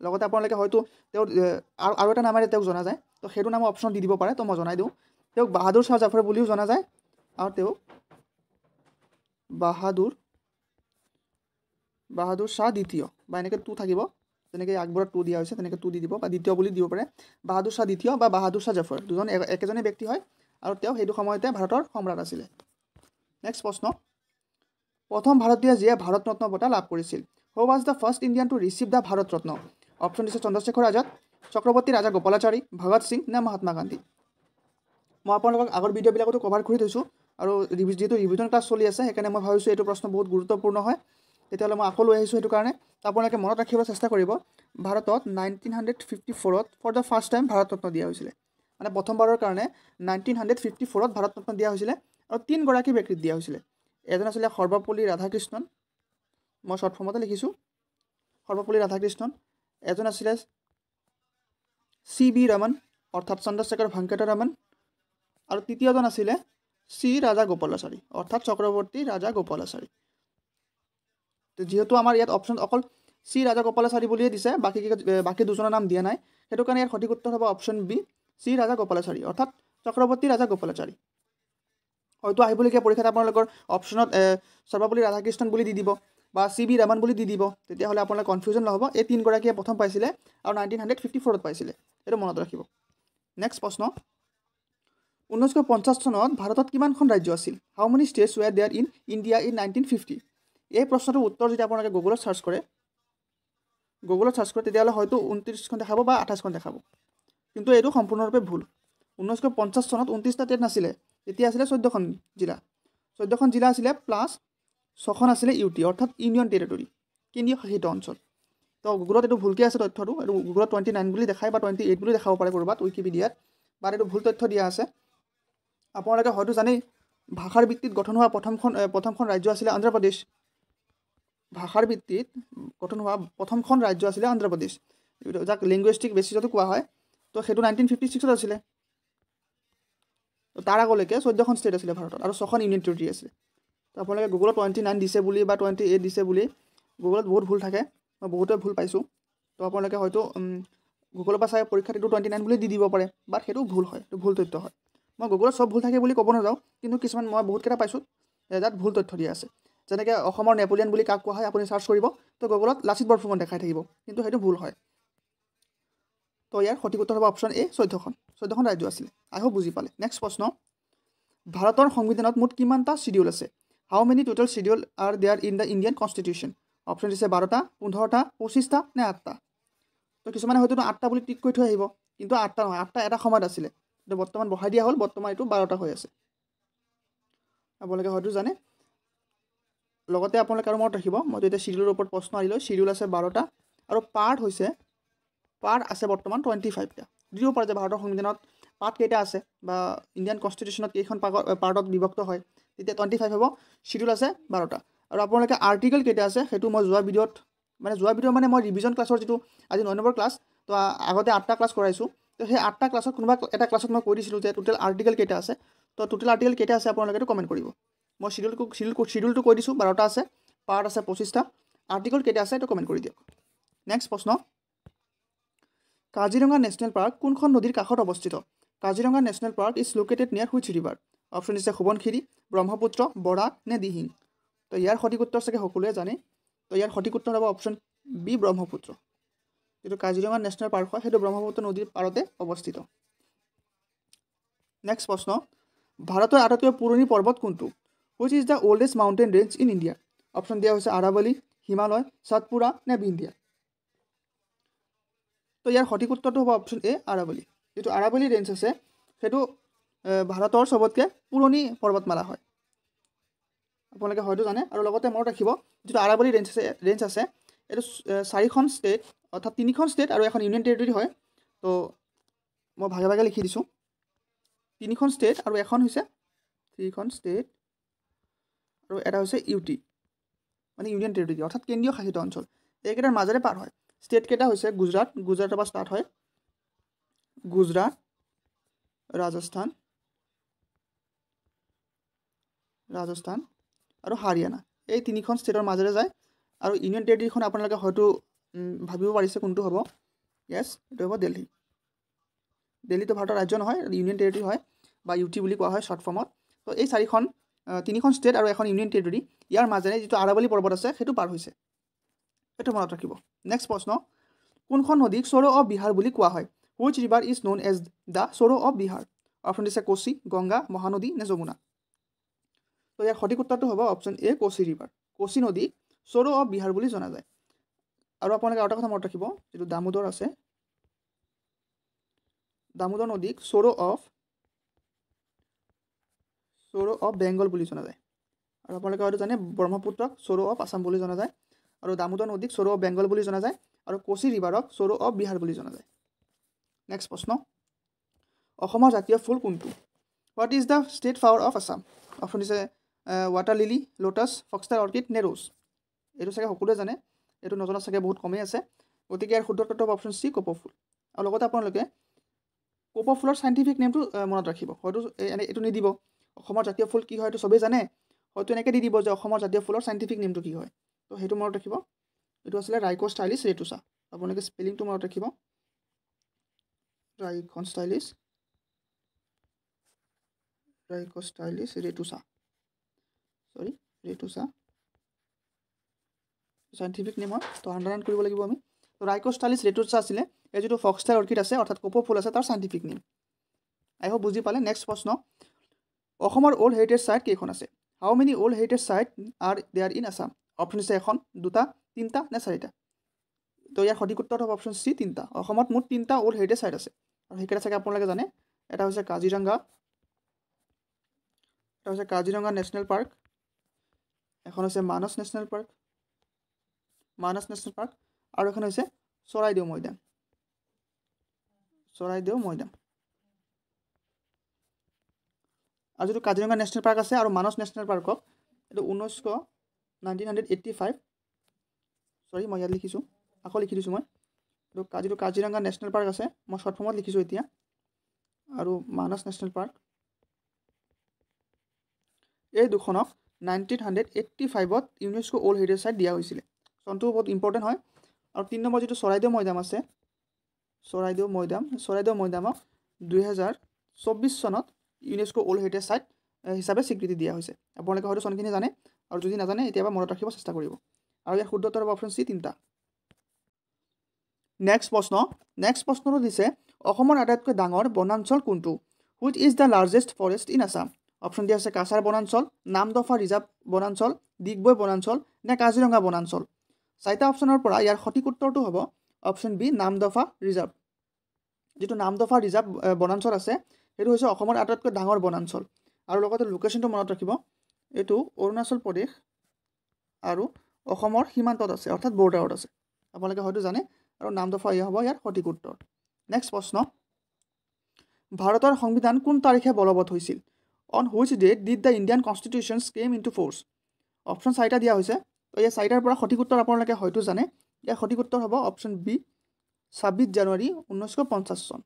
লগতে আপোনালোকে হয়তো তেওঁৰ আৰু এটা নামেৰে তেওঁক জনা যায়, তো সেইটো নামো অপশ্যন দি দিব পাৰে, তো মই জনাই দিওঁ। তেওঁক বাহাদুৰ শ্বাহ জাফৰ বুলিও জনা যায়, আৰু তেওঁক বাহাদুৰ শ্বাহ দ্বিতীয়, বা এনেকৈ টু থাকিব, যেনেকৈ আকবৰত টু দিয়া হৈছে তেনেকৈ টু দি দিব, বা দ্বিতীয় বুলি দিব পাৰে। বাহাদুৰ শ্বাহ দ্বিতীয় বা বাহাদুৰ শ্বাহ জাফৰ দুজন একেজনেই ব্যক্তি হয়, আৰু তেওঁ সেইটো সময়তে ভাৰতৰ সম্ৰাট আছিলে। নেক্সট প্ৰশ্ন, প্ৰথম ভাৰতীয় যিয়ে ভাৰত ৰত্ন বঁটা লাভ কৰিছিল? Who was the first Indian to receive the Bharat Ratna? Option দিছে চন্দ্ৰশেখৰ আজাদ, চক্ৰৱৰ্তী ৰাজা গোপালাচাৰী, ভগত সিং নে মহাত্মা গান্ধী? মই আপোনালোকক আগৰ ভিডিঅ'বিলাকতো কভাৰ কৰি থৈছোঁ, আৰু যিহেতু ৰিভিজন ক্লাছ চলি আছে সেইকাৰণে মই ভাবিছোঁ এইটো প্ৰশ্ন বহুত গুৰুত্বপূৰ্ণ হয়, তেতিয়াহ'লে মই আকৌ লৈ আহিছোঁ। সেইটো কাৰণে আপোনালোকে মনত ৰাখিবলৈ চেষ্টা কৰিব, ভাৰতত 1954 for the first time Bharat Ratna দিয়া হৈছিলে, মানে প্ৰথমবাৰৰ কাৰণে 1954 ভাৰত ৰত্ন দিয়া হৈছিলে, আৰু 3গৰাকী ব্যক্তিক দিয়া হৈছিলে। এজন আছিলে সৰ্বপল্লী ৰাধাকৃষ্ণন, মই শ্বৰ্ট ফৰ্মতে লিখিছোঁ সৰ্বপল্লী ৰাধাকৃষ্ণন, এজন আছিলে CB ৰমন অৰ্থাৎ চন্দ্ৰশেখৰ ভেংকট ৰমন, আৰু তৃতীয়জন আছিলে চি ৰাজা গোপালাচাৰী অৰ্থাৎ চক্ৰৱৰ্তী ৰাজা গোপালাচাৰী। তো যিহেতু আমাৰ ইয়াত অপশ্যন অকল চি ৰাজা গোপালাচাৰী বুলিয়ে দিছে, বাকী দুজনৰ নাম দিয়া নাই, সেইটো কাৰণে ইয়াৰ সঠিক উত্তৰ হ'ব অপশ্যন বি চি ৰাজা গোপালাচাৰী অৰ্থাৎ চক্ৰৱৰ্তী ৰাজা গোপালাচাৰী। হয়তো আহিবলগীয়া পৰীক্ষাত আপোনালোকৰ অপশ্যনত সৰ্বপল্লী ৰাধাকৃষ্ণন বুলি দি দিব বা CB ৰমন বুলি দি দিব, তেতিয়াহ'লে আপোনালোকৰ কনফিউজন নহ'ব। এই 3গৰাকীয়ে প্ৰথম পাইছিলে আৰু 1954 পাইছিলে, এইটো মনত ৰাখিব। নেক্সট প্ৰশ্ন, 1950 চনত ভাৰতত কিমানখন ৰাজ্য আছিল? How many states were there in India in 1950? এই প্ৰশ্নটোৰ উত্তৰ যদি আপোনালোকে গুগলত চাৰ্চ কৰে তেতিয়াহ'লে হয়তো 29খন দেখাব বা 28খন দেখাব, কিন্তু এইটো সম্পূৰ্ণৰূপে ভুল। 1950 চনত 29টা ষ্টেট নাছিলে, তেতিয়া আছিলে 14খন জিলা। 14খন জিলা আছিলে প্লাছ 6খন আছিলে UT অৰ্থাৎ ইউনিয়ন টেৰিটৰী, কেন্দ্ৰীয় শাসিত অঞ্চল। তো গুগলত এইটো ভুলকৈ আছে তথ্যটো, এইটো গুগলত 29 বুলি দেখায় বা 28 বুলি দেখাব পাৰে ক'ৰবাত উইকিপিডিয়াত, বা এইটো ভুল তথ্য দিয়া আছে। আপোনালোকে হয়তো জানেই ভাষাৰ ভিত্তিত গঠন হোৱা প্ৰথমখন ৰাজ্য আছিলে অন্ধ্ৰপ্ৰদেশ। ভাষাৰ ভিত্তিত গঠন হোৱা প্ৰথমখন ৰাজ্য আছিলে অন্ধ্ৰপ্ৰদেশ, যাক লিংগুইষ্টিক বেচিছতো কোৱা হয়। তো সেইটো 1956 আছিলে। তাৰ আগলৈকে 14খন ষ্টেট আছিলে ভাৰতত, আৰু 6খন ইউনিয়ন টেৰিটৰী আছিলে। তো আপোনালোকে গুগলত 29 দিছে বুলি বা 28 দিছে বুলি, গুগলত বহুত ভুল থাকে, মই বহুতে ভুল পাইছোঁ। তো আপোনালোকে হয়তো গুগলৰ পৰা চাই পৰীক্ষাত এইটো 29 বুলি দি দিব পাৰে, বাট সেইটো ভুল হয়, এইটো ভুল তথ্য হয়। মই গুগলত চব ভুল থাকে বুলি ক'ব নাযাওঁ, কিন্তু কিছুমান মই বহুতকেইটা পাইছোঁ যাত ভুল তথ্য দিয়া আছে। যেনেকৈ অসমৰ নেপোলিয়ন বুলি কাক কোৱা হয় আপুনি চাৰ্চ কৰিব, তো গুগলত লাচিত বৰফুকন দেখাই থাকিব, কিন্তু সেইটো ভুল হয়। তো ইয়াৰ সঠিক উত্তৰ হ'ব অপশ্যন এ 14খন ৰাজ্য আছিলে। আই হোপ বুজি পালে। নেক্সট প্ৰশ্ন, ভাৰতৰ সংবিধানত মুঠ কিমানটা চিডিউল আছে? How many total schedule are there in the Indian constitution? Option দিছে 12টা, 15টা, 25টা নে 8টা? তো কিছুমানে হয়তো 8টা বুলি টিক কৰি থৈ আহিব, কিন্তু 8টা নহয়, 8টা এটা সময়ত আছিলে, কিন্তু বৰ্তমান বঢ়াই দিয়া হ'ল, বৰ্তমান এইটো 12টা হৈ আছে। আপোনালোকে হয়তো জানে। লগতে আপোনালোকে আৰু মনত ৰাখিব, মইতো এতিয়া চিডিউলৰ ওপৰত প্ৰশ্ন আহিলোঁ, চিডিউল আছে 12টা, আৰু পাৰ্ট আছে বৰ্তমান 25টা। দিব পাৰে যে ভাৰতৰ সংবিধানত পাৰ্ট কেইটা আছে বা ইণ্ডিয়ান কনষ্টিটিউশ্যনত কেইখন পাৰ্টত বিভক্ত হয়, তেতিয়া 25 হ'ব। চিডিউল আছে 12টা। আৰু আপোনালোকে আৰ্টিকেল কেইটা আছে সেইটো মই যোৱা ভিডিঅ'ত মানে মই ৰিভিজন ক্লাছৰ যিটো আজি 9 নম্বৰ ক্লাছ, তো আগতে 8টা ক্লাছ কৰাইছোঁ, তো সেই 8টা ক্লাছত কোনোবা এটা ক্লাছত মই কৈ দিছিলোঁ যে টোটেল আৰ্টিকেল কেইটা আছে। তো টোটেল আৰ্টিকেল কেইটা আছে আপোনালোকে কমেণ্ট কৰিব। মই চিডিউলটো কৈ দিছোঁ 12টা আছে, পাৰ্ট আছে 25টা, আৰ্টিকেল কেইটা আছে এইটো কমেণ্ট কৰি দিয়ক। নেক্সট প্ৰশ্ন, কাজিৰঙা নেশ্যনেল পাৰ্ক কোনখন নদীৰ কাষত অৱস্থিত? Kaziranga national park is located নিয়াৰ হুইচ ৰিভাৰ? অপশ্যন দিছে সোৱণশিৰি, ব্ৰহ্মপুত্ৰ, বৰাক নে দিহিং? তো ইয়াৰ সঠিক উত্তৰ চাগে সকলোৱে জানে। তো ইয়াৰ সঠিক উত্তৰ হ'ব অপশ্যন বি ব্ৰহ্মপুত্ৰ। যিটো কাজিৰঙা নেশ্যনেল পাৰ্ক হয় সেইটো ব্ৰহ্মপুত্ৰ নদীৰ পাৰতে অৱস্থিত। নেক্সট প্ৰশ্ন, ভাৰতৰ আটাইতকৈ পুৰণি পৰ্বত কোনটো? Which is the oldest mountain range in India? Option দিয়া হৈছে আৰাৱলী, হিমালয়, সাতপুৰা নে বিন্ধ্য়া? তো ইয়াৰ সঠিক উত্তৰটো হ'ব অপশ্যন এ আৰাৱলী। যিটো আৰাৱলী ৰেঞ্জ আছে সেইটো ভাৰতৰ চবতকৈ পুৰণি পৰ্বতমালা হয়, আপোনালোকে হয়তো জানে। আৰু লগতে মনত ৰাখিব যিটো আৰাৱলী ৰেঞ্জ আছে এইটো 4খন ষ্টেট অৰ্থাৎ 3খন ষ্টেট আৰু এখন ইউনিয়ন টেৰিটৰী হয়। তো মই ভাগে ভাগে লিখি দিছোঁ, 3খন ষ্টেট আৰু এখন হৈছে 3খন ষ্টেট আৰু এটা হৈছে ইউটি মানে ইউনিয়ন টেৰিটৰী অৰ্থাৎ কেন্দ্ৰীয় শাসিত অঞ্চল। এইকেইটাৰ মাজেৰে পাৰ হয়। ষ্টেট কেইটা হৈছে গুজৰাটৰ পৰা ষ্টাৰ্ট হয়, গুজৰাট, ৰাজস্থান আৰু হাৰিয়ানা, এই 3খন ষ্টেটৰ মাজেৰে যায়। আৰু ইউনিয়ন টেৰিটৰীখন আপোনালোকে হয়তো ভাবিব পাৰিছে কোনটো হ'ব। য়েছ, এইটো হ'ব দিল্লী। দিল্লীটো ভাৰতৰ ৰাজ্য নহয়, ইউনিয়ন টেৰিটৰী হয় বা ইউটি বুলি কোৱা হয় শ্বৰ্ট ফৰ্মত। তো এই 3খন ষ্টেট আৰু এখন ইউনিয়ন টেৰিটৰী ইয়াৰ মাজেৰে যিটো আৰাৱলী পৰ্বত আছে সেইটো পাৰ হৈছে, এইটো মনত ৰাখিব। নেক্সট প্ৰশ্ন, কোনখন নদীক চৰো অফ বিহাৰ বুলি কোৱা হয়? Which river is known as the sorrow of Bihar? Option দিছে কোচি, গংগা, মহানদী নে যমুনা। তো ইয়াৰ সঠিক উত্তৰটো হ'ব অপশ্যন এ, কোচি ৰিভাৰ। কোচি নদী চৰো অফ বিহাৰ বুলি জনা যায়। আৰু আপোনালোকে আৰু এটা কথা মনত ৰাখিব, যিটো দামোদৰ আছে, দামোদৰ নদীক চৰো অফ বেংগল বুলি জনা যায়। আৰু আপোনালোকে হয়তো জানে ব্ৰহ্মপুত্ৰক চৰো অফ আছাম বুলি জনা যায়, আৰু দামোদৰ নদীক চৰো অফ বেংগল বুলি জনা যায়, আৰু কোচি ৰিভাৰক চৰো অফ বিহাৰ বুলি জনা যায়। নেক্সট প্ৰশ্ন, অসমৰ জাতীয় ফুল কোনটো? What is the state flower of Assam? Option দিছে ৱাটাৰ লিলি, লোটাছ, ফক্সটাইল অৰ্কিড নে ৰ'জ। এইটো চাগে সকলোৱে জানে, এইটো নজনা চাগে বহুত কমেই আছে। গতিকে ইয়াৰ শুদ্ধ উত্তৰটো হ'ব অপশ্যন চি, কপৌ ফুল। আৰু লগতে আপোনালোকে কপৌ ফুলৰ চাইণ্টিফিক নেমটো মনত ৰাখিব। হয়তো এইটো নিদিব অসমৰ জাতীয় ফুল কি হয় এইটো চবেই জানে, হয়তো এনেকৈ দি দিব যে অসমৰ জাতীয় ফুলৰ চাইণ্টিফিক নেমটো কি হয়। তো সেইটো মনত ৰাখিব, এইটো আছিলে ৰাইকোষ্টাইলিছ ৰেটুচা। আপোনালোকে স্পেলিংটো মনত ৰাখিব, ৰাইকোষ্টাইলিছ ৰেটুচা, ৰেটুচা চাইণ্টিফিক নেম হয়, তো আণ্ডাৰলাইন কৰিব লাগিব আমি। তো ৰাইকোষ্টাইলিছ ৰেটুচা আছিলে এই যিটো ফক্সটাইল অৰ্কিড আছে অৰ্থাৎ কপৌ ফুল আছে তাৰ চাইণ্টিফিক নেম। আই হোপ বুজি পালে। নেক্সট প্ৰশ্ন, অসমৰ অল্ড হেৰিটেজ চাইট কেইখন আছে? How many old heritage site are there in Assam? Option দিছে 1, 2, 3 নে 4টা। তো ইয়াৰ সঠিক উত্তৰ হ'ব অপশ্যন চি, 3টা। অসমত মুঠ 3টা অল্ড হেৰিটেজ চাইট আছে, আৰু সেইকেইটা চাগে আপোনালোকে জানে। এটা হৈছে কাজিৰঙা নেশ্যনেল পাৰ্ক, এখন হৈছে মানস নেশ্যনেল পাৰ্ক, আৰু এখন হৈছে চৰাইদেউ মৈদাম। আৰু যিটো কাজিৰঙা নেশ্যনেল পাৰ্ক আছে আৰু মানস নেশ্যনেল পাৰ্কক এইটো 1985 মই ইয়াত লিখিছোঁ, আকৌ লিখি দিছোঁ মই। এইটো যিটো কাজিৰঙা নেশ্যনেল পাৰ্ক আছে মই শ্বৰ্ট ফৰ্মত লিখিছোঁ এতিয়া, আৰু মানস নেশ্যনেল পাৰ্ক, এই দুখনক 1985ত ইউনেস্কো ৱৰ্ল্ড হেৰিটেজ চাইট দিয়া হৈছিলে। চনটো বহুত ইম্পৰ্টেণ্ট হয়। আৰু 3 নম্বৰ যিটো চৰাইদেউ মৈদাম আছে, চৰাইদেউ মৈদামক 2024 চনত ইউনেস্কো ৱৰ্ল্ড হেৰিটেজ চাইট হিচাপে স্বীকৃতি দিয়া হৈছে। আপোনালোকে হয়তো চনখিনি জানে, আৰু যদি নাজানে এতিয়াবা মনত ৰাখিব চেষ্টা কৰিব। আৰু ইয়াৰ শুদ্ধ উত্তৰ হ'ব অপশ্যন চি, 3টা। নেক্সট প্ৰশ্নটো দিছে অসমৰ আটাইতকৈ ডাঙৰ বনাঞ্চল কোনটো? Which is the largest forest in Assam? Option দিয়া আছে কাছাৰ বনাঞ্চল, নামদফা ৰিজাৰ্ভ বনাঞ্চল, ডিগবৈ বনাঞ্চল নে কাজিৰঙা বনাঞ্চল। 4টা অপশ্যনৰ পৰা ইয়াৰ সঠিক উত্তৰটো হ'ব অপশ্যন বি, নামদফা ৰিজাৰ্ভ। যিটো নামদফা ৰিজাৰ্ভ বনাঞ্চল আছে সেইটো হৈছে অসমৰ আটাইতকৈ ডাঙৰ বনাঞ্চল। আৰু লগতে লোকেশ্যনটো মনত ৰাখিব, এইটো অৰুণাচল প্ৰদেশ আৰু অসমৰ সীমান্তত আছে, অৰ্থাৎ বৰ্ডাৰত আছে। আপোনালোকে হয়তো জানে, আৰু নামদফা হ'ব ইয়াৰ সঠিক উত্তৰ। নেক্সট প্ৰশ্ন, ভাৰতৰ সংবিধান কোন তাৰিখে বলবৎ হৈছিল? On which date did the Indian constitutions came into force? Option 4টা দিয়া হৈছে। তো এই 4টাৰ পৰা সঠিক উত্তৰ আপোনালোকে হয়তো জানে। ইয়াৰ সঠিক উত্তৰ হ'ব অপশ্যন বি, 26 জানুৱাৰী 1950 চন।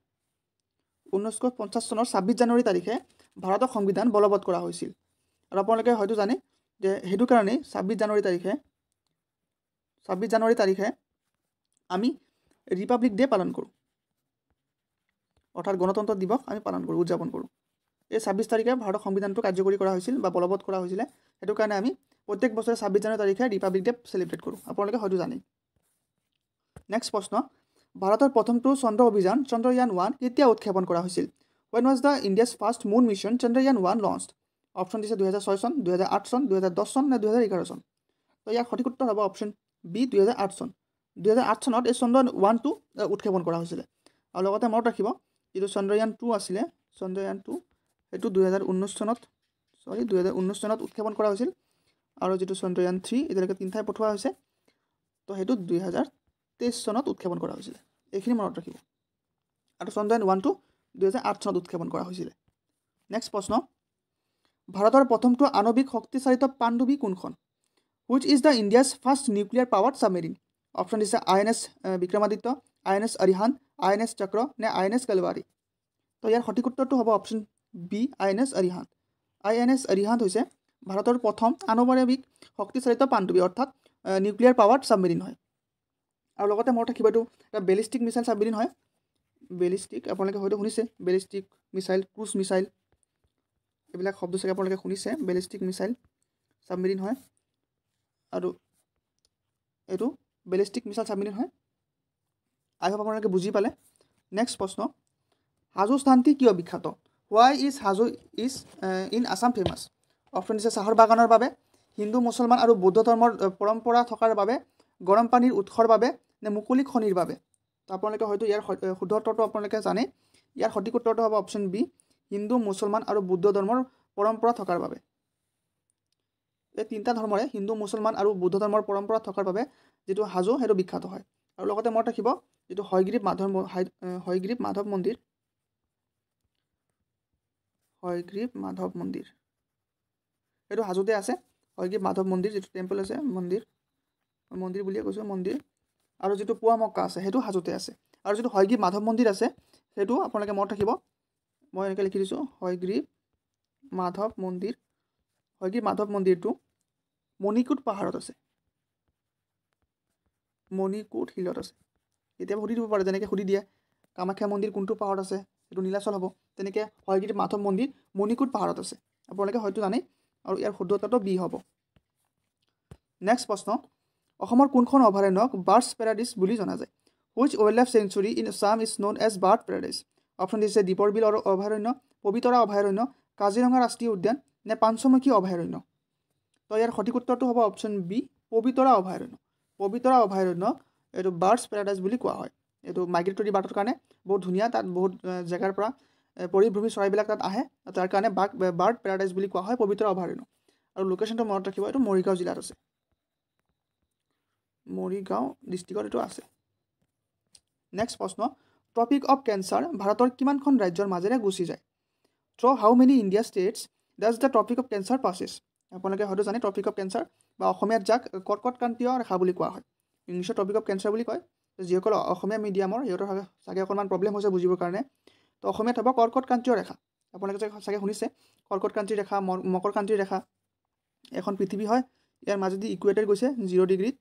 1950 চনৰ 26 জানুৱাৰী তাৰিখে ভাৰতৰ সংবিধান বলবৎ কৰা হৈছিল। আৰু আপোনালোকে হয়তো জানে যে সেইটো কাৰণেই 26 জানুৱাৰী তাৰিখে আমি ৰিপাব্লিক ডে পালন কৰোঁ, অৰ্থাৎ গণতন্ত্ৰ দিৱস আমি উদযাপন কৰোঁ। এই 26 তাৰিখে ভাৰতৰ সংবিধানটো কাৰ্যকৰী কৰা হৈছিল বা বলবৎ কৰা হৈছিলে, সেইটো কাৰণে আমি প্ৰত্যেক বছৰে 26 জানুৱাৰী তাৰিখে ৰিপাব্লিক ডে চেলিব্ৰেট কৰোঁ। আপোনালোকে হয়তো জানেই। নেক্সট প্ৰশ্ন, ভাৰতৰ প্ৰথমটো চন্দ্ৰ অভিযান চন্দ্ৰয়ান 1 কেতিয়া উৎক্ষেপণ কৰা হৈছিল? When was the India's first moon mission Chandrayaan 1 launched? Option দিছে 2006 চন, 2008 চন, 2010 চন নে 2011 চন। তো ইয়াৰ সঠিক উত্তৰ হ'ব অপশ্যন বি, 2008 চন। 2008 চনত এই চন্দ্ৰয়ান 1টো উৎক্ষেপণ কৰা হৈছিলে। আৰু লগতে মনত ৰাখিব যিটো চন্দ্ৰয়ান 2 আছিলে চন্দ্ৰয়ান 2 সেইটো 2019 চনত উৎক্ষেপণ কৰা হৈছিল আৰু যিটো চন্দ্ৰয়ান 3 এতিয়ালৈকে 3 ঠাই পঠোৱা হৈছে তো সেইটো 2023 চনত উৎক্ষেপণ কৰা হৈছিল এইখিনি মনত ৰাখিব আৰু চন্দ্ৰয়ান 1 টো 2008 চনত উৎক্ষেপণ কৰা হৈছিল নেক্সট প্ৰশ্ন ভাৰতৰ প্ৰথমটো আণৱিক শক্তিচালিত পাণ্ডুবি কোনখন which is the India's first nuclear powered submarine option is INS Vikramaditya INS অৰিহান্ত INS চক্ৰ নে INS কালৱাৰী তো ইয়াৰ সঠিক উত্তৰটো হ'ব অপশ্যন বি INS অৰিহান্ত INS অৰিহান্ত হৈছে ভাৰতৰ প্ৰথম আণৱিক শক্তিচালিত পাণ্ডুবি অৰ্থাৎ নিউক্লিয়াৰ পাৱাৰ্ড সাবমেৰিন হয় আৰু লগতে মনত ৰাখিব এইটো এটা বেলিষ্টিক মিছাইল সাবমেৰিন হয় বেলিষ্টিক আপোনালোকে হয়তো শুনিছে বেলিষ্টিক মিছাইল ক্ৰুজ মিছাইল এইবিলাক শব্দ চাগে আপোনালোকে শুনিছে বেলিষ্টিক মিছাইল সাবমেৰিন হয় আৰু এইটো বেলিষ্টিক মিছাইল সাবমেৰিন হয় আই হোপ আপোনালোকে বুজি পালে নেক্সট প্ৰশ্ন হাজো স্থানটি কিয় বিখ্যাত why is Hajo is in Assam famous option দিছে চাহৰ বাগানৰ বাবে হিন্দু মুছলমান আৰু বৌদ্ধ ধৰ্মৰ পৰম্পৰা থকাৰ বাবে গৰম পানীৰ উৎসৰ বাবে নে মুকলি খনিৰ বাবে তো আপোনালোকে হয়তো ইয়াৰ শুদ্ধ উত্তৰটো আপোনালোকে জানে ইয়াৰ সঠিক উত্তৰটো হ'ব অপশ্যন বি হিন্দু মুছলমান আৰু বৌদ্ধ ধৰ্মৰ পৰম্পৰা থকাৰ বাবে এই তিনিটা ধৰ্মৰে হিন্দু মুছলমান আৰু বৌদ্ধ ধৰ্মৰ পৰম্পৰা থকাৰ বাবে যিটো হাজো সেইটো বিখ্যাত হয় আৰু লগতে মনত ৰাখিব যিটো হয়গ্ৰীৱ মাধৱ মন্দিৰ এইটো হাজোতে আছে হয়গ্ৰীৱ মাধৱ মন্দিৰ যিটো টেম্পল আছে মন্দিৰ বুলিয়ে কৈছোঁ মন্দিৰ আৰু যিটো পুৱামক্কা আছে সেইটো হাজোতে আছে আৰু যিটো হয়গ্ৰীৱ মাধৱ মন্দিৰ আছে সেইটো আপোনালোকে মনত ৰাখিব মই এনেকৈ লিখি দিছোঁ হয়গ্ৰীৱ মাধৱ মন্দিৰটো মণিকোট পাহাৰত আছে মণিকোট হিলত আছে কেতিয়াবা সুধি দিব পাৰে যেনেকৈ সুধি দিয়ে কামাখ্যা মন্দিৰ কোনটো পাহাৰত আছে এইটো নীলাচল হ'ব তেনেকৈ হয়গ্ৰীৱ মাধৱ মন্দিৰ মণিকোট পাহাৰত আছে আপোনালোকে হয়তো জানে আৰু ইয়াৰ শুদ্ধ উত্তৰটো বি হ'ব নেক্সট প্ৰশ্ন অসমৰ কোনখন অভয়াৰণ্যক বাৰ্ডছ পেৰাডাইজ বুলি জনা যায় which wildlife sanctuary in Assam is known as bird paradise option দিছে দীপৰ বিল অভয়াৰণ্য পবিতৰা অভয়াৰণ্য কাজিৰঙা ৰাষ্ট্ৰীয় উদ্যান নে পাঞ্চমুখী অভয়াৰণ্য তো ইয়াৰ সঠিক উত্তৰটো হ'ব অপশ্যন বি পবিতৰা অভয়াৰণ্য এইটো বাৰ্ডছ পেৰাডাইজ বুলি কোৱা হয় এইটো মাইগ্ৰেটৰী বাৰ্ডৰ কাৰণে বহুত ধুনীয়া তাত বহুত জেগাৰ পৰা পৰিভ্ৰমী চৰাইবিলাক তাত আহে তাৰ কাৰণে বাৰ্ড পেৰাডাইজ বুলি কোৱা হয় পবিতৰা অভয়াৰণ্য আৰু লোকেশ্যনটো মনত ৰাখিব এইটো মৰিগাঁও জিলাত আছে মৰিগাঁও ডিষ্ট্ৰিক্টত এইটো আছে নেক্সট প্ৰশ্ন ট্ৰপিক অফ কেঞ্চাৰ ভাৰতৰ কিমানখন ৰাজ্যৰ মাজেৰে গুচি যায় through how many India states does the tropic of cancer passes আপোনালোকে হয়তো জানে ট্ৰপিক অফ কেঞ্চাৰ বা অসমীয়াত যাক কৰ্কটক্ৰান্তীয় ৰেখা বুলি কোৱা হয় ইংলিছত ট্ৰপিক অফ কেঞ্চাৰ বুলি কয় যিসকল অসমীয়া মিডিয়ামৰ সিহঁতৰ চাগে অকণমান প্ৰব্লেম হৈছে বুজিবৰ কাৰণে তো অসমীয়াত হ'ব কৰ্কটক্ৰান্তীয় ৰেখা আপোনালোকে চাগে শুনিছে কৰ্কটক্ৰান্তীয় ৰেখা মকৰক্ৰান্তীয় ৰেখা এখন পৃথিৱী হয় ইয়াৰ মাজেদি ইকুৱেটৰ গৈছে 0 ডিগ্ৰীত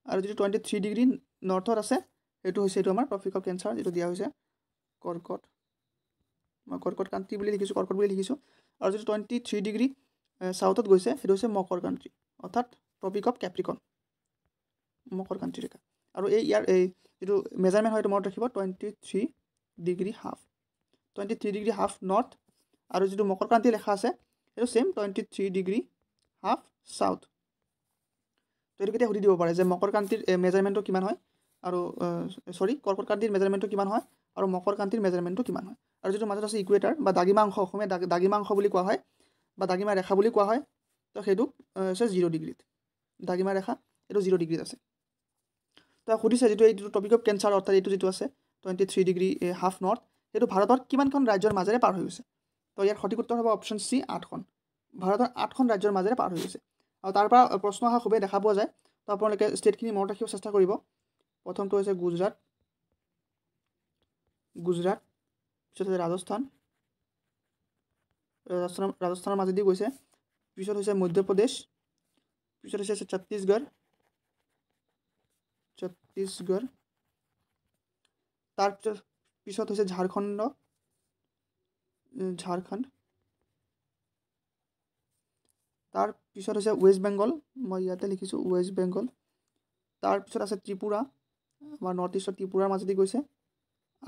আৰু যিটো 23 ডিগ্ৰী নৰ্থত আছে সেইটো হৈছে এইটো আমাৰ ট্ৰপিক অফ কেঞ্চাৰ যিটো দিয়া হৈছে কৰ্কটক্ৰান্তি বুলি লিখিছোঁ কৰ্কট বুলি লিখিছোঁ আৰু যিটো 23 ডিগ্ৰী চাউথত গৈছে সেইটো হৈছে মকৰক্ৰান্তি অৰ্থাৎ ট্ৰপিক অফ কেপ্ৰিকন মকৰক্ৰান্তি ৰেখা আৰু ইয়াৰ যিটো মেজাৰমেণ্ট হয় এইটো মনত ৰাখিব 23 ডিগ্ৰী হাফ নৰ্থ আৰু যিটো মকৰক্ৰান্তি ৰেখা আছে সেইটো ছেম 23 ডিগ্ৰী হাফ চাউথ তো এইটো কেতিয়া সুধি দিব পাৰে যে মকৰক্ৰান্তিৰ মেজাৰমেণ্টটো কিমান হয় আৰু কৰ্কটক্ৰান্তিৰ মেজাৰমেণ্টটো কিমান হয় আৰু মকৰক্ৰান্তিৰ মেজাৰমেণ্টটো কিমান হয় আৰু যিটো মাজত আছে ইকুৱেটাৰ বা দাগিমা অংশ অসমীয়া দাগিমা অংশ বুলি কোৱা হয় বা দাগিমা ৰেখা বুলি কোৱা হয় তো সেইটো হৈছে 0 ডিগ্ৰীত দাগিমা ৰেখা এইটো 0 ডিগ্ৰীত আছে তো সুধিছে যিটো এইটো টপিক অফ কেঞ্চাৰ অৰ্থাৎ এইটো যিটো আছে 23 ডিগ্ৰী হাফ নৰ্থ সেইটো ভাৰতৰ কিমানখন ৰাজ্যৰ মাজেৰে পাৰ হৈ গৈছে তো ইয়াৰ সঠিক উত্তৰ হ'ব অপশ্যন চি 8খন ভাৰতৰ 8খন ৰাজ্যৰ মাজেৰে পাৰ হৈ গৈছে আৰু তাৰ পৰা প্ৰশ্ন অহা খুবেই দেখা পোৱা যায় তো আপোনালোকে ষ্টেটখিনি মনত ৰাখিব চেষ্টা কৰিব প্ৰথমটো হৈছে গুজৰাট পিছত হৈছে ৰাজস্থানৰ মাজেদি গৈছে পিছত হৈছে মধ্যপ্ৰদেশ পিছত হৈছে ছত্তীশগড় তাৰ পিছত হৈছে ঝাৰখণ্ড তাৰ পিছত হৈছে ৱেষ্ট বেংগল মই ইয়াতে লিখিছোঁ ৱেষ্ট বেংগল তাৰ পিছত আছে ত্ৰিপুৰা আমাৰ নৰ্থ ইষ্টৰ ত্ৰিপুৰাৰ মাজেদি গৈছে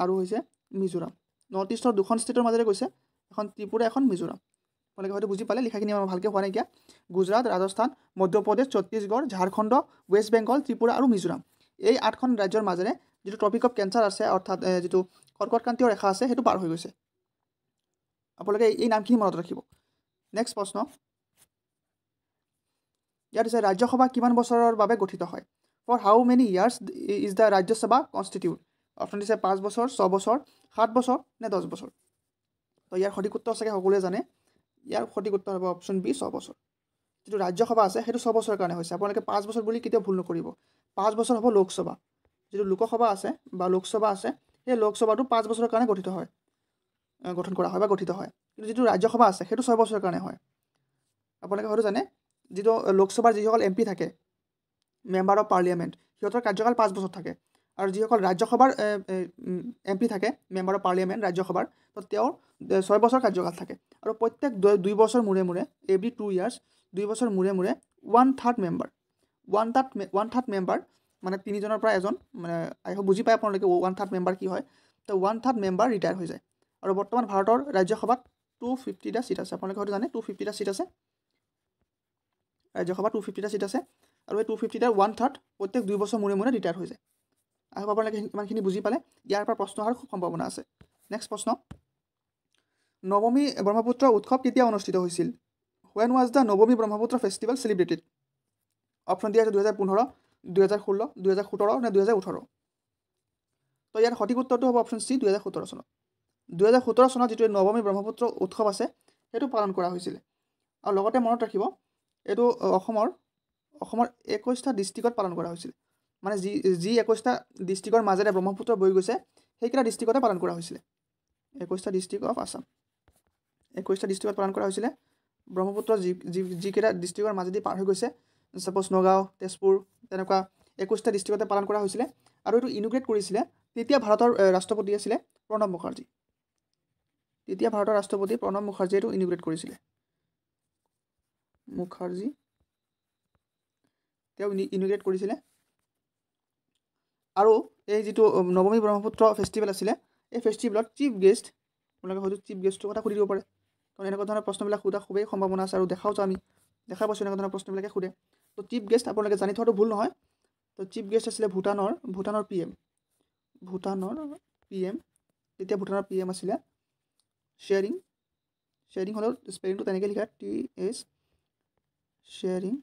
আৰু হৈছে মিজোৰাম নৰ্থ ইষ্টৰ দুখন ষ্টেটৰ মাজেৰে গৈছে এখন ত্ৰিপুৰা এখন মিজোৰাম আপোনালোকে হয়তো বুজি পালে লিখাখিনি আমাৰ ভালকৈ হোৱা নাইকিয়া গুজৰাট ৰাজস্থান মধ্যপ্ৰদেশ ছত্তীশগড় ঝাৰখণ্ড ৱেষ্ট বেংগল ত্ৰিপুৰা আৰু মিজোৰাম এই 8খন ৰাজ্যৰ মাজেৰে যিটো ট্ৰপিক অফ কেঞ্চাৰ আছে অৰ্থাৎ যিটো কৰ্কটক্ৰান্তীয় ৰেখা আছে সেইটো পাৰ হৈ গৈছে। আপোনালোকে এই নামখিনি মনত ৰাখিব। নেক্সট প্ৰশ্ন, ইয়াত দিছে ৰাজ্যসভা কিমান বছৰৰ বাবে গঠিত হয়? For how many years is the Rajya Sabha constitute? Option দিছে 5 বছৰ, 6 বছৰ, 7 বছৰ নে 10 বছৰ। তো ইয়াৰ সঠিক উত্তৰ চাগে সকলোৱে জানে। ইয়াৰ সঠিক উত্তৰ হ'ব অপশ্যন বি, 6 বছৰ। যিটো ৰাজ্যসভা আছে সেইটো 6 বছৰৰ কাৰণে হৈছে। আপোনালোকে 5 বছৰ বুলি কেতিয়াও ভুল নকৰিব। 5 বছৰ হ'ব লোকসভা। যিটো লোকসভা আছে বা লোকসভা আছে সেই লোকসভাটো 5 বছৰৰ কাৰণে গঠিত হয়, গঠন কৰা হয় বা গঠিত হয়। কিন্তু যিটো ৰাজ্যসভা আছে সেইটো 6 বছৰৰ কাৰণে হয়। আপোনালোকে হয়তো জানে যিটো লোকসভাৰ যিসকল MP থাকে, মেম্বাৰ অফ পাৰ্লিয়ামেণ্ট, সিহঁতৰ কাৰ্যকাল 5 বছৰ থাকে। আৰু যিসকল ৰাজ্যসভাৰ MP থাকে, মেম্বাৰ অফ পাৰ্লিয়ামেণ্ট ৰাজ্যসভাৰ, তো তেওঁৰ 6 বছৰ কাৰ্যকাল থাকে। আৰু প্ৰত্যেক 2 বছৰ মূৰে মূৰে, এভৰি 2 ইয়াৰ্ছ, 2 বছৰ মূৰে মূৰে 1/3 মেম্বাৰ, 1/3 মেম্বাৰ মানে 3জনৰ পৰা এজন, মানে বুজি পায় আপোনালোকে 1/3 মেম্বাৰ কি হয়। তো 1/3 মেম্বাৰ ৰিটায়াৰ হৈ যায়। আৰু বৰ্তমান ভাৰতৰ ৰাজ্যসভাত 250টা চিট আছে। আপোনালোকে হয়তো জানে 250টা চিট আছে। ৰাজ্যসভাত 250টা চিট আছে। আৰু এই 250টাৰ 1/3 প্ৰত্যেক 2 বছৰ মূৰে মূৰে ৰিটায়াৰ হৈ যায়। আপোনালোকে ইমানখিনি বুজি পালে। ইয়াৰ পৰা প্ৰশ্ন অহাৰ খুব সম্ভাৱনা আছে। নেক্সট প্ৰশ্ন, নৱমী ব্ৰহ্মপুত্ৰ উৎসৱ কেতিয়া অনুষ্ঠিত হৈছিল? When was the নৱমী ব্ৰহ্মপুত্ৰ ফেষ্টিভেল চেলিব্ৰেটেড? অপশ্যন দিয়া আছে 2015, 2016, 2017 নে 2018। তো ইয়াৰ সঠিক উত্তৰটো হ'ব অপশ্যন চি, 2017 চনত। 2017 চনত যিটো নৱমী ব্ৰহ্মপুত্ৰ উৎসৱ আছে সেইটো পালন কৰা হৈছিলে। আৰু লগতে মনত ৰাখিব এইটো অসমৰ 21টা ডিষ্ট্ৰিক্টত পালন কৰা হৈছিল। মানে যি 21টা ডিষ্ট্ৰিক্টৰ মাজেৰে ব্ৰহ্মপুত্ৰ বৈ গৈছে সেইকেইটা ডিষ্ট্ৰিক্টতে পালন কৰা হৈছিলে। 21টা ডিষ্ট্ৰিক্ট অফ আছাম, 21টা ডিষ্ট্ৰিক্টত পালন কৰা হৈছিলে। ব্ৰহ্মপুত্ৰ যিকেইটা ডিষ্ট্ৰিক্টৰ মাজেদি পাৰ হৈ গৈছে, ছাপ'জ নগাঁও, তেজপুৰ, তেনেকুৱা 21টা ডিষ্ট্ৰিক্টতে পালন কৰা হৈছিলে। আৰু এইটো ইনোগ্ৰেট কৰিছিলে তেতিয়া ভাৰতৰ ৰাষ্ট্ৰপতি আছিলে প্ৰণৱ মুখাৰ্জী। তেতিয়া ভাৰতৰ ৰাষ্ট্ৰপতি প্ৰণৱ মুখাৰ্জীয়ে এইটো ইনোগ্ৰেট কৰিছিলে। মুখাৰ্জী তেওঁ ইনোগ্ৰেট কৰিছিলে। আৰু এই যিটো নৱমী ব্ৰহ্মপুত্ৰ ফেষ্টিভেল আছিলে, এই ফেষ্টিভেলত চিফ গেষ্ট, আপোনালোকে হয়তো চিফ গেষ্টৰ কথা সুধি দিব পাৰে। কাৰণ এনেকুৱা ধৰণৰ প্ৰশ্নবিলাক সোধা খুবেই সম্ভাৱনা আছে। আৰু দেখা পাইছোঁ এনেকুৱা ধৰণৰ প্ৰশ্নবিলাকে সোধে। তো চিফ গেষ্ট আপোনালোকে জানি থোৱাটো ভুল নহয়। তো চিফ গেষ্ট আছিলে ভূটানৰ PM, তেতিয়া ভূটানৰ PM আছিলে শ্বেৰিং হ'লেও স্পেলিংটো তেনেকৈ লিখা TH শ্বেৰিং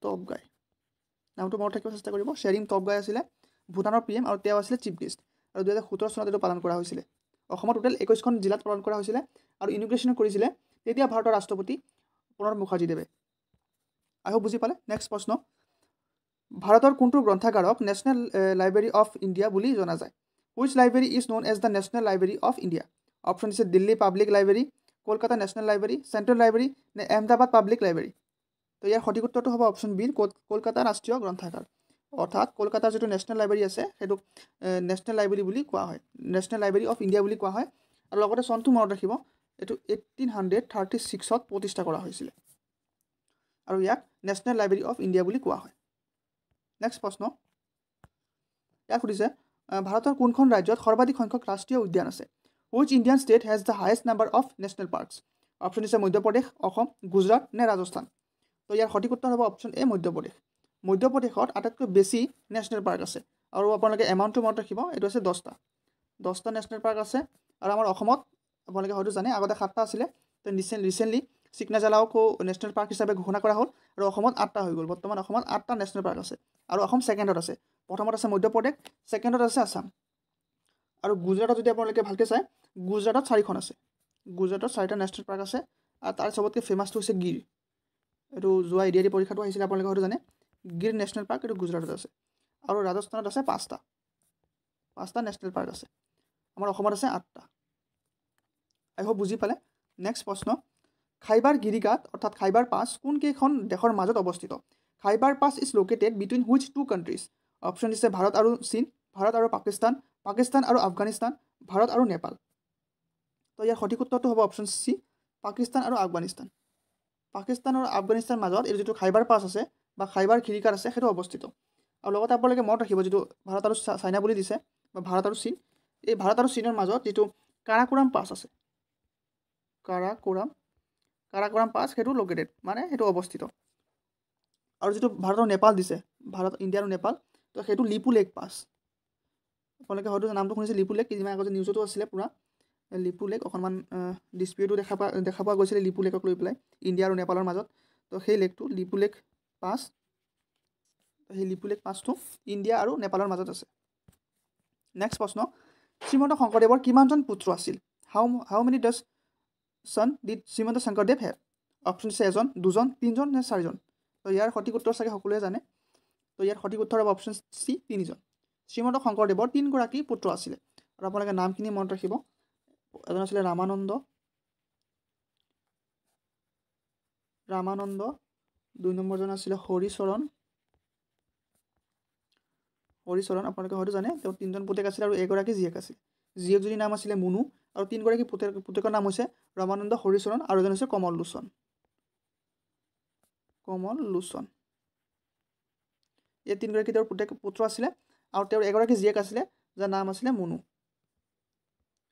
টপগাই, নামটো মনত ৰাখিব চেষ্টা কৰিব। শ্বেৰিং টপগাই আছিলে ভূটানৰ PM আৰু তেওঁ আছিলে চিফ গেষ্ট। আৰু 2017 চনত এইটো পালন কৰা হৈছিলে। অসমত টোটেল 21খন জিলাত পালন কৰা হৈছিলে। আৰু ইনোগ্ৰেশ্যন কৰিছিলে তেতিয়া ভাৰতৰ ৰাষ্ট্ৰপতি প্ৰণৱ মুখাৰ্জীদেৱে। বুজি পালে। নেক্সট প্ৰশ্ন, ভাৰতৰ কোনটো গ্ৰন্থাগাৰক নেশ্যনেল লাইব্ৰেৰী অফ ইণ্ডিয়া বুলি জনা যায়? Which library is known as the national library of India? Option দিছে Delhi public library, Kolkata national library, central library নে আহমেদাবাদ পাব্লিক লাইব্ৰেৰী। তো ইয়াৰ সঠিক উত্তৰটো হ'ব অপশ্যন বি, কলকাতা ৰাষ্ট্ৰীয় গ্ৰন্থাগাৰ। অৰ্থাৎ কলকাতাৰ যিটো নেশ্যনেল লাইব্ৰেৰী আছে সেইটো নেশ্যনেল লাইব্ৰেৰী বুলি কোৱা হয়, নেশ্যনেল লাইব্ৰেৰী অফ ইণ্ডিয়া বুলি কোৱা হয়। আৰু লগতে চনটো মনত ৰাখিব, এইটো 1836ত প্ৰতিষ্ঠা কৰা হৈছিলে। আৰু ইয়াক নেশ্যনেল লাইব্ৰেৰী অফ ইণ্ডিয়া বুলি কোৱা হয়। নেক্সট প্ৰশ্ন, ইয়াক সুধিছে ভাৰতৰ কোনখন ৰাজ্যত সৰ্বাধিক সংখ্যক ৰাষ্ট্ৰীয় উদ্যান আছে? Which Indian state has the highest number of national parks? Option দিছে মধ্যপ্ৰদেশ, অসম, গুজৰাট নে ৰাজস্থান। তো ইয়াৰ সঠিক উত্তৰ হ'ব অপশ্যন এ, মধ্যপ্ৰদেশ। মধ্যপ্ৰদেশত আটাইতকৈ বেছি নেশ্যনেল পাৰ্ক আছে। আৰু আপোনালোকে এমাউণ্টটো মনত ৰাখিব, এইটো আছে 10টা নেশ্যনেল পাৰ্ক আছে। আৰু আমাৰ অসমত আপোনালোকে হয়তো জানে আগতে 7টা আছিলে। তো ৰিচেণ্টলি চিকনাজালাওকো নেশ্যনেল পাৰ্ক হিচাপে ঘোষণা কৰা হ'ল। আৰু অসমত 8টা হৈ গ'ল। বৰ্তমান অসমত 8টা নেশ্যনেল পাৰ্ক আছে। আৰু অসম ছেকেণ্ডত আছে। প্ৰথমত আছে মধ্যপ্ৰদেশ, ছেকেণ্ডত আছে আছাম। আৰু গুজৰাটত যদি আপোনালোকে ভালকৈ চায়, গুজৰাটত 4খন আছে। গুজৰাটত 4টা নেশ্যনেল পাৰ্ক আছে। আৰু তাৰ চবতকৈ ফেমাছটো হৈছে গিৰ। এইটো যোৱা ADRE পৰীক্ষাটো আহিছিলে, আপোনালোকে হয়তো জানে। গিৰ নেশ্যনেল পাৰ্ক এইটো গুজৰাটত আছে। আৰু ৰাজস্থানত আছে 5টা নেশ্যনেল পাৰ্ক আছে। আমাৰ অসমত আছে 8টা। বুজি পালে। নেক্সট প্ৰশ্ন, খাইবাৰ গিৰিগাত অৰ্থাৎ খাইবাৰ পাছ কোনকেইখন দেশৰ মাজত অৱস্থিত? Khyber pass is located between which 2 countries? Option দিছে ভাৰত আৰু চীন, ভাৰত আৰু পাকিস্তান, পাকিস্তান আৰু আফগানিস্তান, ভাৰত আৰু নেপাল। তো ইয়াৰ সঠিক উত্তৰটো হ'ব অপশ্যন চি, পাকিস্তান আৰু আফগানিস্তান। পাকিস্তান আৰু আফগানিস্তানৰ মাজত এই যিটো খাইবাৰ পাছ আছে বা খাইবাৰ গিৰিগাত আছে সেইটো অৱস্থিত। আৰু লগতে আপোনালোকে মনত ৰাখিব, যিটো ভাৰত আৰু চাইনা বুলি দিছে বা ভাৰত আৰু চীন, এই ভাৰত আৰু চীনৰ মাজত যিটো কাৰাকোৰাম পাছ আছে, কাৰাকোৰাম পাছ সেইটো লোকেটেড, মানে সেইটো অৱস্থিত। আৰু যিটো ভাৰত আৰু নেপাল দিছে, ভাৰত, ইণ্ডিয়া আৰু নেপাল, তো সেইটো লিপু লেক পাছ। আপোনালোকে হয়তো নামটো শুনিছে লিপু লেক, যিমান আগতে নিউজতো আছিলে পূৰা লিপু লেক, অকণমান ডিছপিউটো দেখা পোৱা গৈছিলে লিপু লেকক লৈ পেলাই ইণ্ডিয়া আৰু নেপালৰ মাজত। তো সেই লেকটো লিপু লেক পাছ, সেই লিপু লেক পাছটো ইণ্ডিয়া আৰু নেপালৰ মাজত আছে। নেক্সট প্ৰশ্ন, শ্ৰীমন্ত শংকৰদেৱৰ কিমানজন পুত্ৰ আছিল? How many does son did Srimanta Sankardev have? Option আছে 1, 2, 3 নে 4? তো ইয়াৰ সঠিক উত্তৰ চাগে সকলোৱে জানে। তো ইয়াৰ সঠিক উত্তৰ হ'ব অপশ্যন চি 3জন। শ্ৰীমন্ত শংকৰদেৱৰ 3গৰাকী পুত্ৰ আছিলে আৰু আপোনালোকে নামখিনি মনত ৰাখিব। এজন আছিলে ৰামানন্দ, 2 নম্বৰজন আছিলে হৰিচৰণ। আপোনালোকে হয়তো জানে তেওঁ 3জন পুতেক আছিলে আৰু এগৰাকী জীয়েক আছিল। জীয়েকজনীৰ নাম আছিলে মুনু আৰু 3গৰাকী পুতেকৰ নাম হৈছে ৰামানন্দ, হৰিচৰণ আৰু এজন হৈছে কমল লোচন। এই 3গৰাকী তেওঁৰ পুত্ৰ আছিলে আৰু তেওঁৰ এগৰাকী জীয়েক আছিলে যাৰ নাম আছিলে মুনু।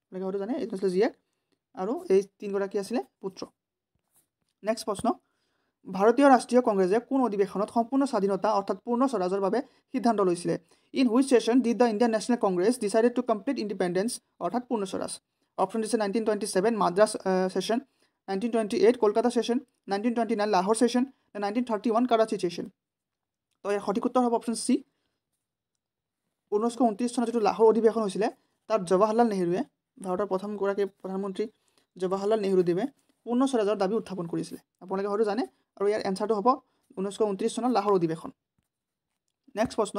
আপোনালোকে হয়তো জানে এইজন আছিলে জীয়েক আৰু এই 3গৰাকী আছিলে পুত্ৰ। নেক্সট প্ৰশ্ন, ভাৰতীয় ৰাষ্ট্ৰীয় কংগ্ৰেছে কোন অধিৱেশনত সম্পূৰ্ণ স্বাধীনতা অৰ্থাৎ পূৰ্ণ স্বৰাজৰ বাবে সিদ্ধান্ত লৈছিলে? In which session did the Indian national congress decided to complete independence অৰ্থাৎ পূৰ্ণ স্বৰাজ? অপশ্যন দিছে 1927 মাদ্ৰাছ সেশ্যন, 1928 কলকাতা সেশ্যন, 1929 লাহোৰ সেশ্যন, 1931 কৰাচী সেশ্যন। তো ইয়াৰ সঠিক উত্তৰ হ'ব অপশ্যন চি 1929 চনত যিটো লাহোৰ অধিৱেশন হৈছিলে তাত জৱাহৰলাল নেহৰুৱে, ভাৰতৰ প্ৰথমগৰাকী প্ৰধানমন্ত্ৰী জৱাহৰলাল নেহৰুদেৱে পূৰ্ণ স্বৰাজৰ দাবী উত্থাপন কৰিছিলে। আপোনালোকে হয়তো জানে আৰু ইয়াৰ এনচাৰটো হ'ব 1929 চনৰ লাহোৰ অধিৱেশন। নেক্সট প্ৰশ্ন,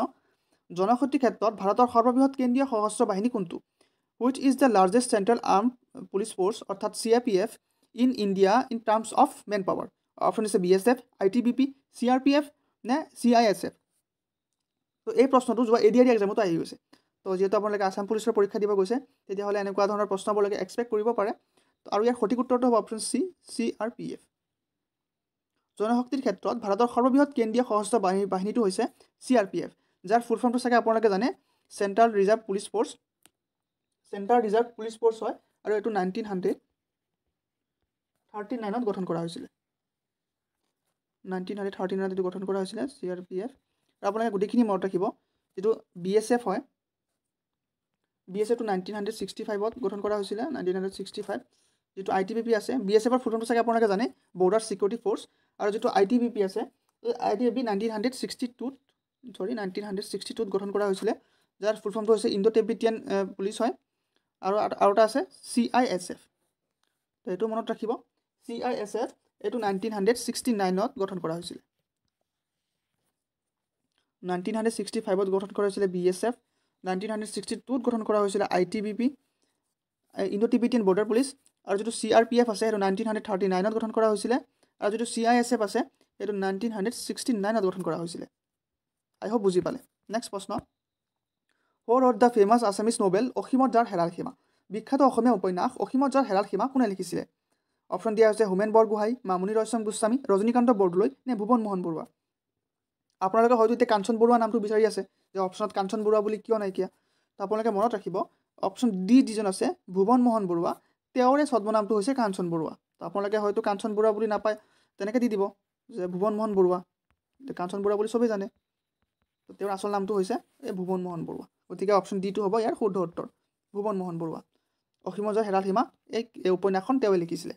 জনশক্তি ক্ষেত্ৰত ভাৰতৰ সৰ্ববৃহৎ কেন্দ্ৰীয় সশস্ত্ৰ বাহিনী কোনটো? Which is the largest central arm police force অৰ্থাৎ CRPF in India in terms of manpower? Option আছে BSF, ITBP, CRPF নে CISF? তো এই প্ৰশ্নটো যোৱা ADRE এক্সামতো আহি গৈছে। তো যিহেতু আপোনালোকে আছাম পুলিচৰ পৰীক্ষা দিব গৈছে তেতিয়াহ'লে এনেকুৱা ধৰণৰ প্ৰশ্ন আপোনালোকে এক্সপেক্ট কৰিব পাৰে। আৰু ইয়াৰ সঠিক উত্তৰটো হ'ব অপশ্যন চি CRPF। জনশক্তিৰ ক্ষেত্ৰত ভাৰতৰ সৰ্ববৃহৎ কেন্দ্ৰীয় সশস্ত্ৰ বাহিনীটো হৈছে CRPF, যাৰ ফুল ফৰ্মটো চাগে আপোনালোকে জানে চেণ্ট্ৰেল ৰিজাৰ্ভ পুলিচ ফ'ৰ্চ হয় আৰু এইটো 1939ত গঠন কৰা হৈছিলে। 1939ত এইটো গঠন কৰা হৈছিলে CRPF। আৰু আপোনালোকে গোটেইখিনি মনত ৰাখিব, যিটো BSF হয়, BSFটো 1965ত গঠন কৰা হৈছিলে, 1965। যিটো ITBP আছে, BSFৰ ফুল ফৰ্মটো চাগে আপোনালোকে জানে বৰ্ডাৰ ছিকিউৰিটি ফ'ৰ্চ, আৰু যিটো ITBP আছে ITBP 1962ত গঠন কৰা হৈছিলে, যাৰ ফুল ফৰ্মটো হৈছে ইণ্ডো টিবেটিয়ান পুলিচ হয়। আৰু এটা আছে CISF। তো এইটো মনত ৰাখিব, CISF এইটো 1969ত গঠন কৰা হৈছিলে। 1965ত গঠন কৰা হৈছিলে BSF, 1962ত গঠন কৰা হৈছিলে ITBP Indo Tibetan border police, আৰু যিটো CRPF আছে সেইটো 1939ত গঠন কৰা হৈছিলে, আৰু যিটো CISF আছে সেইটো 1969ত গঠন কৰা হৈছিলে। আই হোপ বুজি পালে। নেক্সট প্ৰশ্ন, who wrote the famous Assamese novel Asimot Jar হেৰাল সীমা? বিখ্যাত অসমীয়া উপন্যাস অসীমত যাৰ হেৰাল সীমা কোনে লিখিছিলে? অপশ্যন দিয়া হৈছে হোমেন বৰগোহাঁই, মামণি ৰয়চম গোস্বামী, ৰজনীকান্ত বৰদলৈ নে ভুৱন মোহন বৰুৱা? আপোনালোকে হয়তো এতিয়া কাঞ্চন বৰুৱা নামটো বিচাৰি আছে যে অপশ্যনত কাঞ্চন বৰুৱা বুলি কিয় নাইকিয়া। তো আপোনালোকে মনত ৰাখিব অপশ্যন ডি যিজন আছে ভুৱন মোহন বৰুৱা, তেওঁৰে ছদ্ম নামটো হৈছে কাঞ্চন বৰুৱা। তো আপোনালোকে হয়তো কাঞ্চন বৰুৱা বুলি নাপায় তেনেকৈ দি দিব যে ভুৱন মোহন বৰুৱা, কাঞ্চন বৰুৱা বুলি চবেই জানে। তো তেওঁৰ আচল নামটো হৈছে এই ভুৱন মোহন বৰুৱা। গতিকে অপশ্যন ডিটো হ'ব ইয়াৰ শুদ্ধ উত্তৰ, ভুৱন মোহন বৰুৱা। অসীমত যাৰ হেৰাল সীমা এই উপন্যাসখন তেওঁৱে লিখিছিলে।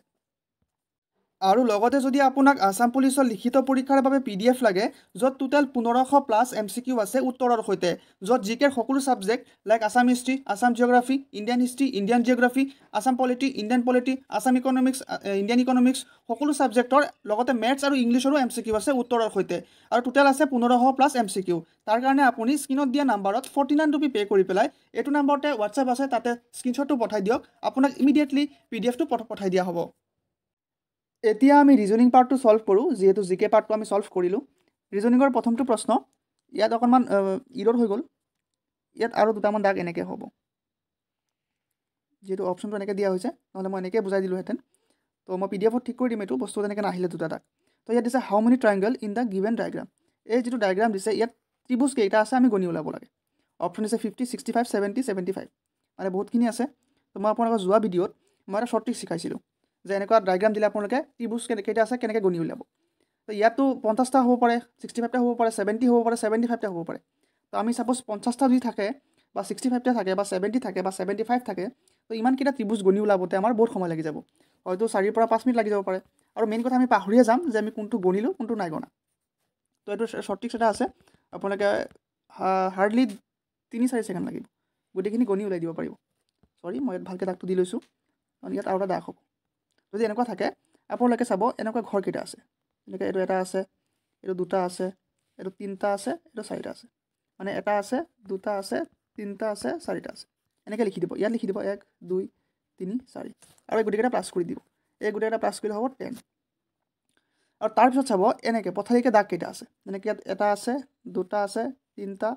আৰু লগতে যদি আপোনাক আছাম পুলিচৰ লিখিত পৰীক্ষাৰ বাবে PDF লাগে, য'ত টোটেল 1500+ MCQ আছে উত্তৰৰ সৈতে, য'ত GKৰ সকলো subject like Assam history, Assam geography, Indian history, Indian geography, Assam polity, Indian polity, Assam economics, Indian economics, সকলো ছাবজেক্টৰ লগতে মেথছ আৰু ইংলিছৰো MCQ আছে উত্তৰৰ সৈতে, আৰু টোটেল আছে 1500+ MCQ। তাৰ কাৰণে আপুনি স্ক্ৰীনত দিয়া নাম্বাৰত 49 रुपी পে' কৰি পেলাই এইটো নাম্বাৰতে হোৱাটছআপ আছে তাতে স্ক্ৰীনশ্বটটো পঠাই দিয়ক, আপোনাক ইমিডিয়েটলি PDFটো পঠাই দিয়া হ'ব। এতিয়া আমি ৰিজনিং পাৰ্টটো ছল্ভ কৰোঁ, যিহেতু GK পাৰ্টটো আমি ছল্ভ কৰিলোঁ। ৰিজনিঙৰ প্ৰথমটো প্ৰশ্ন ইয়াত অকণমান ইৰ'ৰ হৈ গ'ল, ইয়াত আৰু দুটামান দাগ এনেকৈ হ'ব, যিহেতু অপশ্যনটো এনেকৈ দিয়া হৈছে, নহ'লে মই এনেকৈ বুজাই দিলোঁহেঁতেন। তো মই PDFত ঠিক কৰি দিম, এইটো বস্তু তেনেকৈ নাহিলে দুটা দাগ। তো ইয়াত দিছে how many triangle in the given diagram. এই যিটো ডায়েগ্ৰাম দিছে ইয়াত ত্ৰিভুজ কেইটা আছে আমি গণি ওলাব লাগে। অপশ্যন দিছে 50, 65, 70, 75, মানে বহুতখিনি আছে। তো মই আপোনালোকৰ যোৱা ভিডিঅ'ত মই এটা শ্বৰ্ট ট্ৰিক শিকাইছিলোঁ যে এনেকুৱা ডায়েগ্ৰাম দিলে আপোনালোকে ত্ৰিভুজ কেইটা আছে কেনেকৈ গণি উলিয়াব। তো ইয়াতো 50টা হ'ব পাৰে, 65টা হ'ব পাৰে, 70 হ'ব পাৰে, 75টা হ'ব পাৰে। তো আমি ছাপ'জ 50টা যদি থাকে বা 65টা থাকে বা 70 থাকে বা 75 থাকে তো ইমানকেইটা ত্ৰিভুজ গণি ওলাবতে আমাৰ বহুত সময় লাগি যাব হয়তো 4 পৰা 5 মিনিট লাগি যাব পাৰে আৰু মেইন কথা আমি পাহৰিয়ে যাম যে আমি কোনটো গণিলোঁ কোনটো নাই গণা তো এইটো শ্বৰ্ট ট্ৰিক্স এটা আছে আপোনালোকে হাৰ্ডলি 3-4 ছেকেণ্ড লাগিব গোটেইখিনি গণি ওলাই দিব পাৰিব সৰি মই ইয়াত ভালকৈ দাগটো দি লৈছোঁ কাৰণ ইয়াত আৰু এটা দাগ হ'ব যদি এনেকুৱা থাকে আপোনালোকে চাব এনেকুৱা ঘৰকেইটা আছে এনেকৈ এইটো এটা আছে এইটো দুটা আছে এইটো তিনিটা আছে এইটো চাৰিটা আছে মানে এটা আছে দুটা আছে তিনিটা আছে চাৰিটা আছে এনেকৈ লিখি দিব ইয়াত লিখি দিব 1 2 3 4 আৰু এই গোটেইকেইটা প্লাছ কৰি দিব এই গোটেইকেইটা প্লাছ কৰিলে হ'ব 10 আৰু তাৰপিছত চাব এনেকৈ পথালিকৈ দাগ কেইটা আছে যেনেকৈ ইয়াত এটা আছে দুটা আছে তিনিটা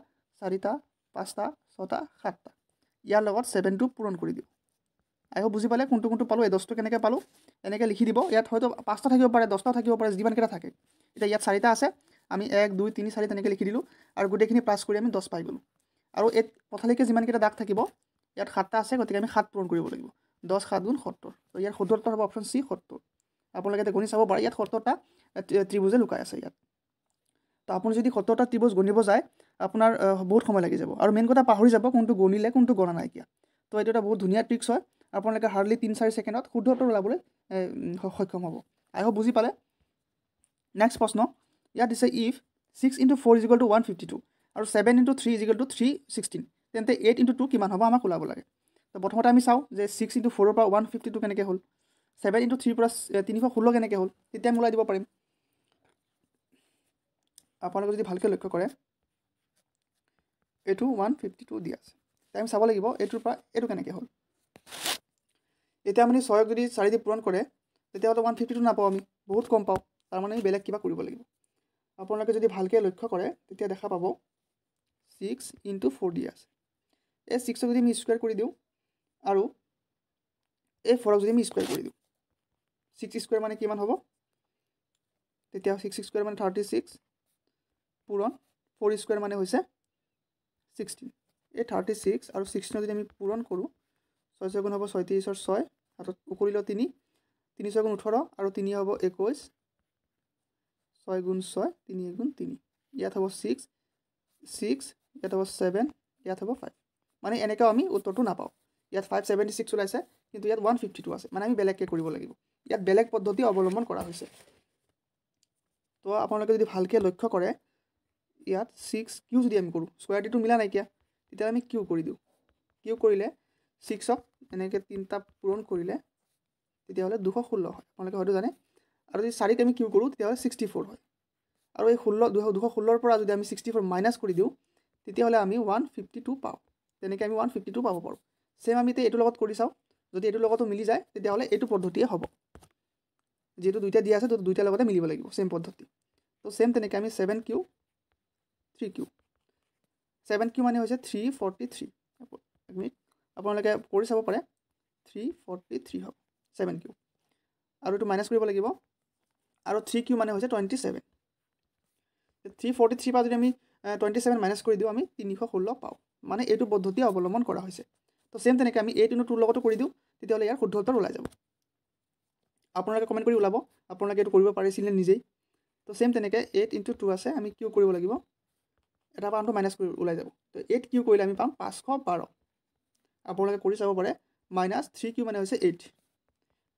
চাৰিটা পাঁচটা ছটা সাতটা ইয়াৰ লগত 7টো পূৰণ কৰি দিওঁ আই হোপ বুজি পালে কোনটো কোনটো পালোঁ এই 10টো কেনেকৈ পালোঁ এনেকৈ লিখি দিব ইয়াত হয়তো 5টা থাকিব পাৰে 10টাও থাকিব পাৰে যিমানকেইটা থাকে এতিয়া ইয়াত 4টা আছে আমি 1 2 3 4 তেনেকৈ লিখি দিলোঁ আৰু গোটেইখিনি প্লাছ কৰি আমি 10 পাই গ'লোঁ আৰু এই পথালিকৈ যিমানকেইটা দাগ থাকিব ইয়াত 7টা আছে গতিকে আমি 7 পূৰণ কৰিব লাগিব 10 7 গুণ 70 তো ইয়াৰ 70টা হ'ব অপশ্যন চি 70 আপোনালোকে এতিয়া গণি চাব পাৰে ইয়াত 70টা ত্ৰিভুজে লুকাই আছে ইয়াত তো আপুনি যদি 70টা ত্ৰিভুজ গণিব যায় আপোনাৰ বহুত সময় লাগি যাব আৰু মেইন কথা পাহৰি যাব কোনটো গণিলে কোনটো গণা নাইকিয়া তো এইটো এটা বহুত ধুনীয়া ট্ৰিক্স হয় আপোনালোকে হাৰ্ডলি 3-4 ছেকেণ্ডত শুদ্ধ উত্তৰ ওলাবলৈ সক্ষম হ'ব আই হোপ বুজি পালে নেক্সট প্ৰশ্ন ইয়াত দিছে ইফ 6 × 4 = 152 আৰু 7 × 3 = 316 তেন্তে 8 × 2 কিমান হ'ব আমাক ওলাব লাগে তো প্ৰথমতে আমি চাওঁ যে 6 × 4 পৰা 152 কেনেকৈ হ'ল 7 × 3 পৰা 316 কেনেকৈ হ'ল তেতিয়া আমি ওলাই দিব পাৰিম আপোনালোকে যদি ভালকৈ লক্ষ্য কৰে এইটো 152 দিয়া আছে আমি চাব লাগিব এইটোৰ পৰা এইটো কেনেকৈ হ'ল এতিয়া আমি 6ক যদি 4 দি পূৰণ কৰে তেতিয়াহ'লে 152 নাপাওঁ আমি বহুত কম পাওঁ তাৰমানে আমি বেলেগ কিবা কৰিব লাগিব আপোনালোকে যদি ভালকৈ লক্ষ্য কৰে তেতিয়া দেখা পাব 6 × 4 দিয়া আছে এই 6ক যদি আমি স্কুৱেৰ কৰি দিওঁ আৰু এই 4ক যদি আমি স্কুৱেৰ কৰি দিওঁ 6 স্কুৱেৰ মানে কিমান হ'ব তেতিয়া 6 স্কুৱেৰ মানে 36 পূৰণ 4 স্কুৱেৰ মানে হৈছে 16 এই 36 আৰু 16 যদি আমি পূৰণ কৰোঁ 6 6 গুণ হ'ব 36 6 হাতত উকলিলে 3 3 6 গুণ 18 আৰু 3 হ'ব 21 6 গুণ 6 3 গুণ 3 ইয়াত হ'ব 6 6 ইয়াত হ'ব 7 ইয়াত হ'ব 5 মানে এনেকৈ আমি উত্তৰটো নাপাওঁ ইয়াত 576 ওলাইছে কিন্তু ইয়াত 152 আছে মানে আমি বেলেগকৈ কৰিব লাগিব ইয়াত বেলেগ পদ্ধতি অৱলম্বন কৰা হৈছে তো আপোনালোকে যদি ভালকৈ লক্ষ্য কৰে ইয়াত 6 কিউ যদি আমি কৰোঁ স্কুৱাৰ ডিটো মিলা নাইকিয়া তেতিয়া আমি কিউ কৰি দিওঁ কিউ কৰিলে 6ক এনেকৈ 3টা পূৰণ কৰিলে তেতিয়াহ'লে 216 হয় আপোনালোকে হয়তো জানে আৰু যদি 4ক আমি কিউ কৰোঁ তেতিয়াহ'লে 64 হয় আৰু এই 216ৰ পৰা যদি আমি 64 মাইনাছ কৰি দিওঁ তেতিয়াহ'লে আমি 152 পাওঁ তেনেকৈ আমি 152 পাব পাৰোঁ ছেম আমি এতিয়া এইটোৰ লগত কৰি চাওঁ যদি এইটোৰ লগতো মিলি যায় তেতিয়াহ'লে এইটো পদ্ধতিয়ে হ'ব যিহেতু দুইটা দিয়া আছে তো দুইটাৰ লগতে মিলিব লাগিব ছেম পদ্ধতি তো ছেম তেনেকৈ আমি 7Q 3Q 7Q মানে হৈছে 343 এক মিনিট আপোনালোকে কৰি চাব পাৰে 343 হ'ব 7Q আৰু এইটো মাইনাছ কৰিব লাগিব আৰু 3Q মানে হৈছে 27 343 পৰা যদি আমি 27 মাইনাছ কৰি দিওঁ আমি 316 পাওঁ মানে এইটো পদ্ধতি অৱলম্বন কৰা হৈছে তো ছেম তেনেকৈ আমি 8 × 2 লগতো কৰি দিওঁ তেতিয়াহ'লে ইয়াৰ শুদ্ধ উত্তৰ ওলাই যাব আপোনালোকে কমেণ্ট কৰি ওলাব আপোনালোকে এইটো কৰিব পাৰিছিলে নিজেই তো ছেম তেনেকৈ 8 × 2 আছে আমি কিউ কৰিব লাগিব এটা পামটো মাইনাছ কৰি ওলাই যাব তো 8Q কৰিলে আমি পাম 512 আপোনালোকে কৰি চাব পাৰে মাইনাছ 3Q মানে হৈছে 8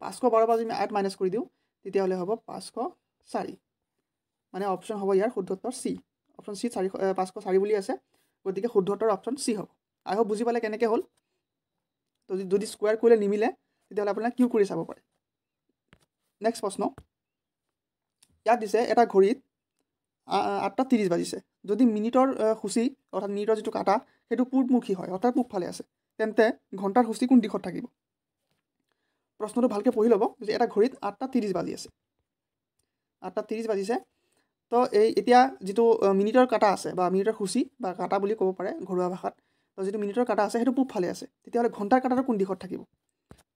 512 পৰা যদি আমি 8 মাইনাছ কৰি দিওঁ তেতিয়াহ'লে হ'ব 504 মানে অপশ্যন হ'ব ইয়াৰ শুদ্ধ উত্তৰ চি অপশ্যন চি 504 বুলি আছে গতিকে শুদ্ধ উত্তৰ অপশ্যন চি হ'ব আই হোপ বুজি পালে কেনেকৈ হ'ল তো যদি স্কুৱাৰ কৰিলে নিমিলে তেতিয়াহ'লে আপোনালোকে কিউ কৰি চাব পাৰে নেক্সট প্ৰশ্ন ইয়াত দিছে এটা ঘড়ীত 8:30 বাজিছে যদি মিনিটৰ সূচী অৰ্থাৎ মিনিটৰ যিটো কাটা সেইটো পূবমুখী হয় অৰ্থাৎ পূবফালে আছে তেন্তে ঘণ্টাৰ সূচী কোন দিশত থাকিব প্ৰশ্নটো ভালকৈ পঢ়ি ল'ব যে এটা ঘড়ীত 8:30 বাজি আছে 8:30 বাজিছে তো এই এতিয়া যিটো মিনিটৰ কাটা আছে বা মিনিটৰ সূচী বা কাটা বুলি ক'ব পাৰে ঘৰুৱা ভাষাত তো যিটো মিনিটৰ কাটা আছে সেইটো পূবফালে আছে তেতিয়াহ'লে ঘণ্টাৰ কাটাটো কোন দিশত থাকিব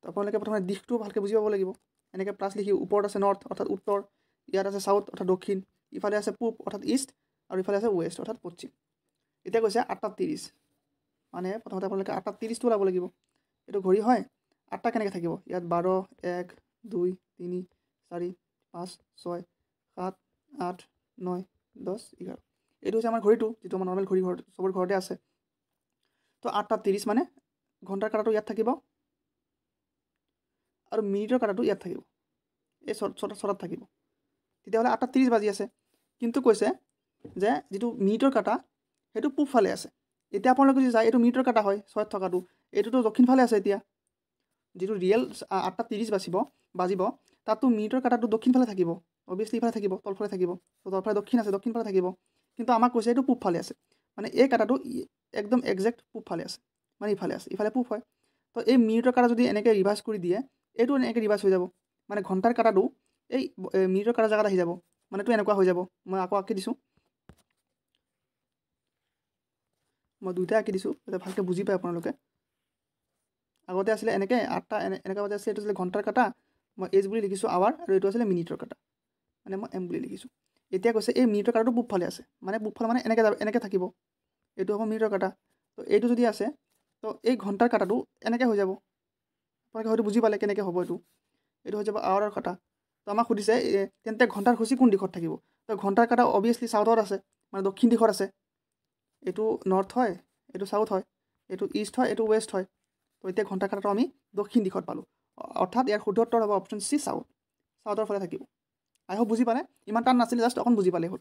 তো আপোনালোকে প্ৰথমে দিশটো ভালকৈ বুজি পাব লাগিব এনেকৈ প্লাছ লিখি ওপৰত আছে নৰ্থ অৰ্থাৎ উত্তৰ ইয়াত আছে চাউথ অৰ্থাৎ দক্ষিণ ইফালে আছে পূব অৰ্থাৎ ইষ্ট আৰু ইফালে আছে ৱেষ্ট অৰ্থাৎ পশ্চিম এতিয়া কৈছে 8:30 মানে প্ৰথমতে আপোনালোকে 8:30টো ওলাব লাগিব এইটো ঘড়ী হয় 8টা কেনেকৈ থাকিব ইয়াত 12 1 2 3 4 5 6 7 8 9 10 11 এইটো হৈছে আমাৰ ঘড়ীটো যিটো আমাৰ নৰ্মেল ঘড়ী চবৰ ঘৰতে আছে তো তো 8:30 মানে ঘণ্টাৰ কাটাটো ইয়াত থাকিব আৰু মিনিটৰ কাটাটো ইয়াত থাকিব, এই ছটাত থাকিব। তেতিয়াহ'লে 8:30 বাজি আছে, কিন্তু কৈছে যে যিটো মিনিটৰ কাটা সেইটো পূবফালে আছে। এতিয়া আপোনালোকে যদি যায় এইটো মিনিটৰ কাটা হয় 6ত থকাটো, এইটোতো দক্ষিণফালে আছে। এতিয়া যিটো ৰিয়েল 8:30 বাজিব তাততো মিনিটৰ কাটাটো দক্ষিণফালে থাকিব, অভিয়াছলি ইফালে থাকিব, তলফালে থাকিব। তো তলফালে দক্ষিণ আছে, দক্ষিণফালে থাকিব, কিন্তু আমাক কৈছে এইটো পূবফালে আছে। মানে এই কাটাটো একদম একজেক্ট পূবফালে আছে, মানে ইফালে আছে, ইফালে পূব হয়। তো এই মিনিটৰ কাটা যদি এনেকৈ ৰিভাৰ্চ কৰি দিয়ে, এইটো এনেকৈ ৰিভাৰ্চ হৈ যাব। মানে ঘণ্টাৰ কাটাটো এই মিনিটৰ কাটাৰ জেগাত আহি যাব, মানে এইটো এনেকুৱা হৈ যাব। মই আকৌ আঁকি দিছোঁ, মই দুইটা আঁকি দিছোঁ যাতে ভালকৈ বুজি পায় আপোনালোকে। আগতে আছিলে এনেকৈ 8টা এনেকুৱা বাজে আছিলে, এইটো আছিলে ঘণ্টাৰ কাটা, মই এইচ বুলি লিখিছোঁ আৱাৰ, আৰু এইটো আছিলে মিনিটৰ কাটা, মানে মই এম বুলি লিখিছোঁ। এতিয়া কৈছে এই মিনিটৰ কাটাটো পূবফালে আছে, মানে পূবফালে মানে এনেকৈ যাব, এনেকৈ থাকিব, এইটো হ'ব মিনিটৰ কাটা। তো এইটো যদি আছে তো এই ঘণ্টাৰ কাটাটো এনেকৈ হৈ যাব। আপোনালোকে হয়তো বুজি পালে কেনেকৈ হ'ব। এইটো হৈ যাব আৱাৰৰ কাটা। তো আমাক সুধিছে তেন্তে ঘণ্টাৰ সূচী কোন দিশত থাকিব। তো ঘণ্টাৰ কাটা অভিয়াছলি চাউথত আছে, মানে দক্ষিণ দিশত আছে। এইটো নৰ্থ হয়, এইটো চাউথ হয়, এইটো ইষ্ট হয়, এইটো ৱেষ্ট হয়। তো এতিয়া ঘণ্টাৰ কাটাটো আমি দক্ষিণ দিশত পালোঁ, অৰ্থাৎ ইয়াৰ শুদ্ধ উত্তৰ হ'ব অপশ্যন চি, চাউথ। চাউথৰ ফালে থাকিব। আই হোপ বুজি পালে, ইমান টান নাছিলে, জাষ্ট অকণ বুজি পালে হ'ল।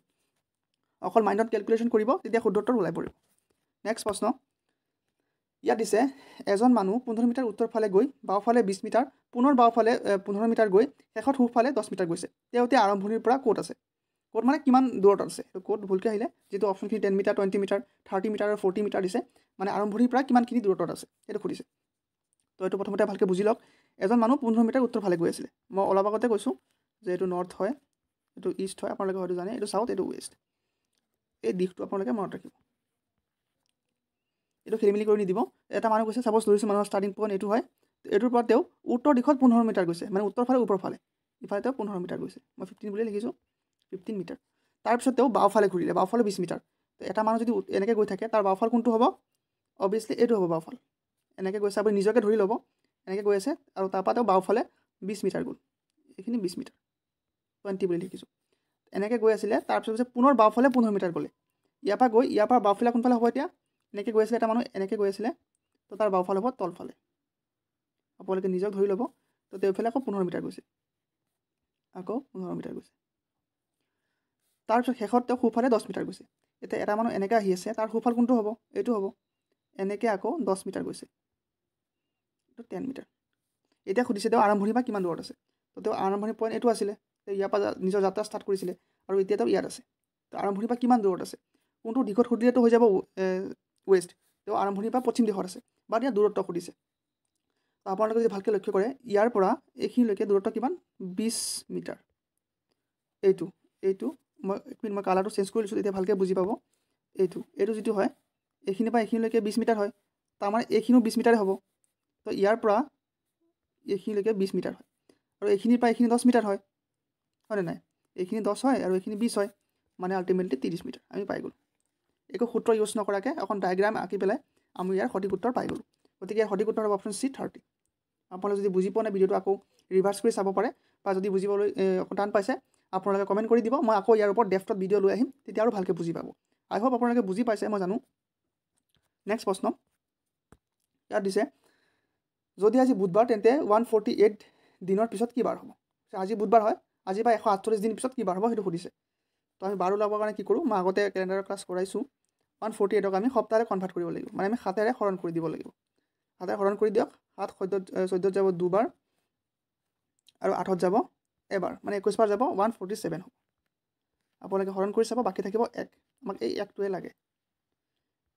অকল মাইণ্ডত কেলকুলেশ্যন কৰিব, তেতিয়া শুদ্ধ উত্তৰ ওলাই পৰিব। নেক্সট প্ৰশ্ন ইয়াত দিছে, এজন মানুহ 15 মিটাৰ উত্তৰ ফালে গৈ বাওঁফালে 20 মিটাৰ, পুনৰ বাওঁফালে 15 মিটাৰ গৈ শেষত সোঁফালে 10 মিটাৰ গৈছে। তেওঁ এতিয়া আৰম্ভণিৰ পৰা ক'ত আছে। ক'ত মানে কিমান দূৰত আছে, ক'ত ভুলকৈ আহিলে, যিটো অপশ্যনখিনি 10 মিটাৰ, 20 মিটাৰ, 30 মিটাৰ আৰু 40 মিটাৰ দিছে, মানে আৰম্ভণিৰ পৰা কিমানখিনি দূৰত্বত আছে সেইটো সুধিছে। তো এইটো প্ৰথমতে ভালকৈ বুজি লওক। এজন মানুহ 15 মিটাৰ উত্তৰ ফালে গৈ আছিলে। মই অলপ আগতে কৈছোঁ যে এইটো নৰ্থ হয়, এইটো ইষ্ট হয়, আপোনালোকে হয়তো জানে, এইটো চাউথ, এইটো ৱেষ্ট। এই দিশটো আপোনালোকে মনত ৰাখিব, এইটো খেলি মেলি কৰি নিদিব। এটা মানুহ গৈছে, ছাপ'জ ধৰিছোঁ মানুহৰ ষ্টাৰ্টিং পইণ্ট এইটো হয়, এইটোৰ পৰা তেওঁ উত্তৰ দিশত 15 মিটাৰ গৈছে, মানে উত্তৰ ফালে ওপৰ ফালে, ইফালে তেওঁ 15 মিটাৰ গৈছে। মই 15 বুলি লিখিছোঁ, 15 মিটাৰ। তাৰপিছত তেওঁ বাওঁফালে ঘূৰিলে, বাওঁফালে 20 মিটাৰ। তো এটা মানুহ যদি এনেকৈ গৈ থাকে, তাৰ বাওঁফাল কোনটো হ'ব, অভিয়াছলি এইটো হ'ব বাওঁফাল। এনেকৈ গৈছে, আপুনি নিজকে ধৰি ল'ব, এনেকৈ গৈ আছে আৰু তাৰপৰা তেওঁ বাওঁফালে 20 মিটাৰ গ'ল, এইখিনি 20 মিটাৰ, 20 বুলি লিখিছোঁ। এনেকৈ গৈ আছিলে, তাৰপিছত পুনৰ বাওঁফালে 15 মিটাৰ গ'লে, ইয়াৰ পৰা বাওঁফালে কোনফালে হ'ব এতিয়া, এনেকৈ গৈ আছিলে এটা মানুহ, এনেকৈ গৈ আছিলে, তো তাৰ বাওঁফাল হ'ব তলফালে। আপোনালোকে নিজক ধৰি ল'ব। তো তেওঁফালে আকৌ 15 মিটাৰ গৈছে, আকৌ 15 মিটাৰ গৈছে। তাৰপিছত শেষত তেওঁ সোঁফালে 10 মিটাৰ গৈছে। এতিয়া এটা মানুহ এনেকৈ আহি আছে, তাৰ সোঁফাল কোনটো হ'ব, এইটো হ'ব। এনেকৈ আকৌ 10 মিটাৰ গৈছে, এইটো 10 মিটাৰ। এতিয়া সুধিছে তেওঁ আৰম্ভণিৰ পৰা কিমান দূৰত আছে। তো তেওঁ আৰম্ভণিৰ পইণ্ট এইটো আছিলে, তেওঁ ইয়াৰ পৰা নিজৰ যাত্ৰা ষ্টাৰ্ট কৰিছিলে, আৰু এতিয়া তেওঁ ইয়াত আছে। তো আৰম্ভণিৰ পৰা কিমান দূৰত আছে, কোনটো দিশত সুধিলেতো হৈ যাব ৱেষ্ট। তেওঁ আৰম্ভণিৰ পৰা পশ্চিম দিশত আছে, বা ইয়াৰ দূৰত্ব সুধিছে। তো আপোনালোকে যদি ভালকৈ লক্ষ্য কৰে, ইয়াৰ পৰা এইখিনিলৈকে দূৰত্ব কিমান, 20 মিটাৰ। এইটো মই কালাৰটো চেঞ্জ কৰি লৈছোঁ, এতিয়া ভালকৈ বুজি পাব। এইটো যিটো হয়, এইখিনিৰ পৰা এইখিনিলৈকে 20 মিটাৰ হয়, তাৰমানে এইখিনিও 20 মিটাৰে হ'ব। তো ইয়াৰ পৰা এইখিনিলৈকে 20 মিটাৰ হয়, আৰু এইখিনিৰ পৰা এইখিনি 10 মিটাৰ হয়, হয়নে নাই। এইখিনি 10 হয় আৰু এইখিনি 20 হয়, মানে আল্টিমেটলি 30 মিটাৰ আমি পাই গ'লোঁ। একো সূত্ৰ ইউজ নকৰাকৈ অকণ ডায়েগ্ৰাম আঁকি পেলাই আমি ইয়াৰ সঠিক উত্তৰ পাই গ'লোঁ। গতিকে ইয়াৰ সঠিক উত্তৰ হ'ব অপশ্যন চি, 30। আপোনালোকে যদি বুজি পোৱা নাই, ভিডিঅ'টো আকৌ ৰিভাৰ্চ কৰি চাব পাৰে, বা যদি বুজিবলৈ অকণ টান পাইছে আপোনালোকে কমেণ্ট কৰি দিব, মই আকৌ ইয়াৰ ওপৰত ডেফ্টত ভিডিঅ' লৈ আহিম, তেতিয়া আৰু ভালকৈ বুজি পাব। আই হোপ আপোনালোকে বুজি পাইছে, মই জানো। নেক্সট প্ৰশ্ন ইয়াত দিছে, যদি আজি বুধবাৰ তেন্তে 148 দিনৰ পিছত কি বাৰ হ'ব। আজি বুধবাৰ হয়, আজি পৰা 148 দিন পিছত কি বাৰ হ'ব সেইটো সুধিছে। তো আমি বাৰ ওলাবৰ কাৰণে কি কৰোঁ, মই আগতে কেলেণ্ডাৰৰ ক্লাছ কৰাইছোঁ। 148ক আমি সপ্তাহৰে কনভাৰ্ট কৰিব লাগিব, মানে আমি 7ৰে হৰণ কৰি দিব লাগিব। 7ৰে হৰণ কৰি দিয়ক, 7 14 যাব দুবাৰ, আৰু 8ত যাব এবাৰ, মানে 21 বাৰ যাব, 147 হ'ব। আপোনালোকে হৰণ কৰি চাব, বাকী থাকিব 1। আমাক এই 1টোৱে লাগে,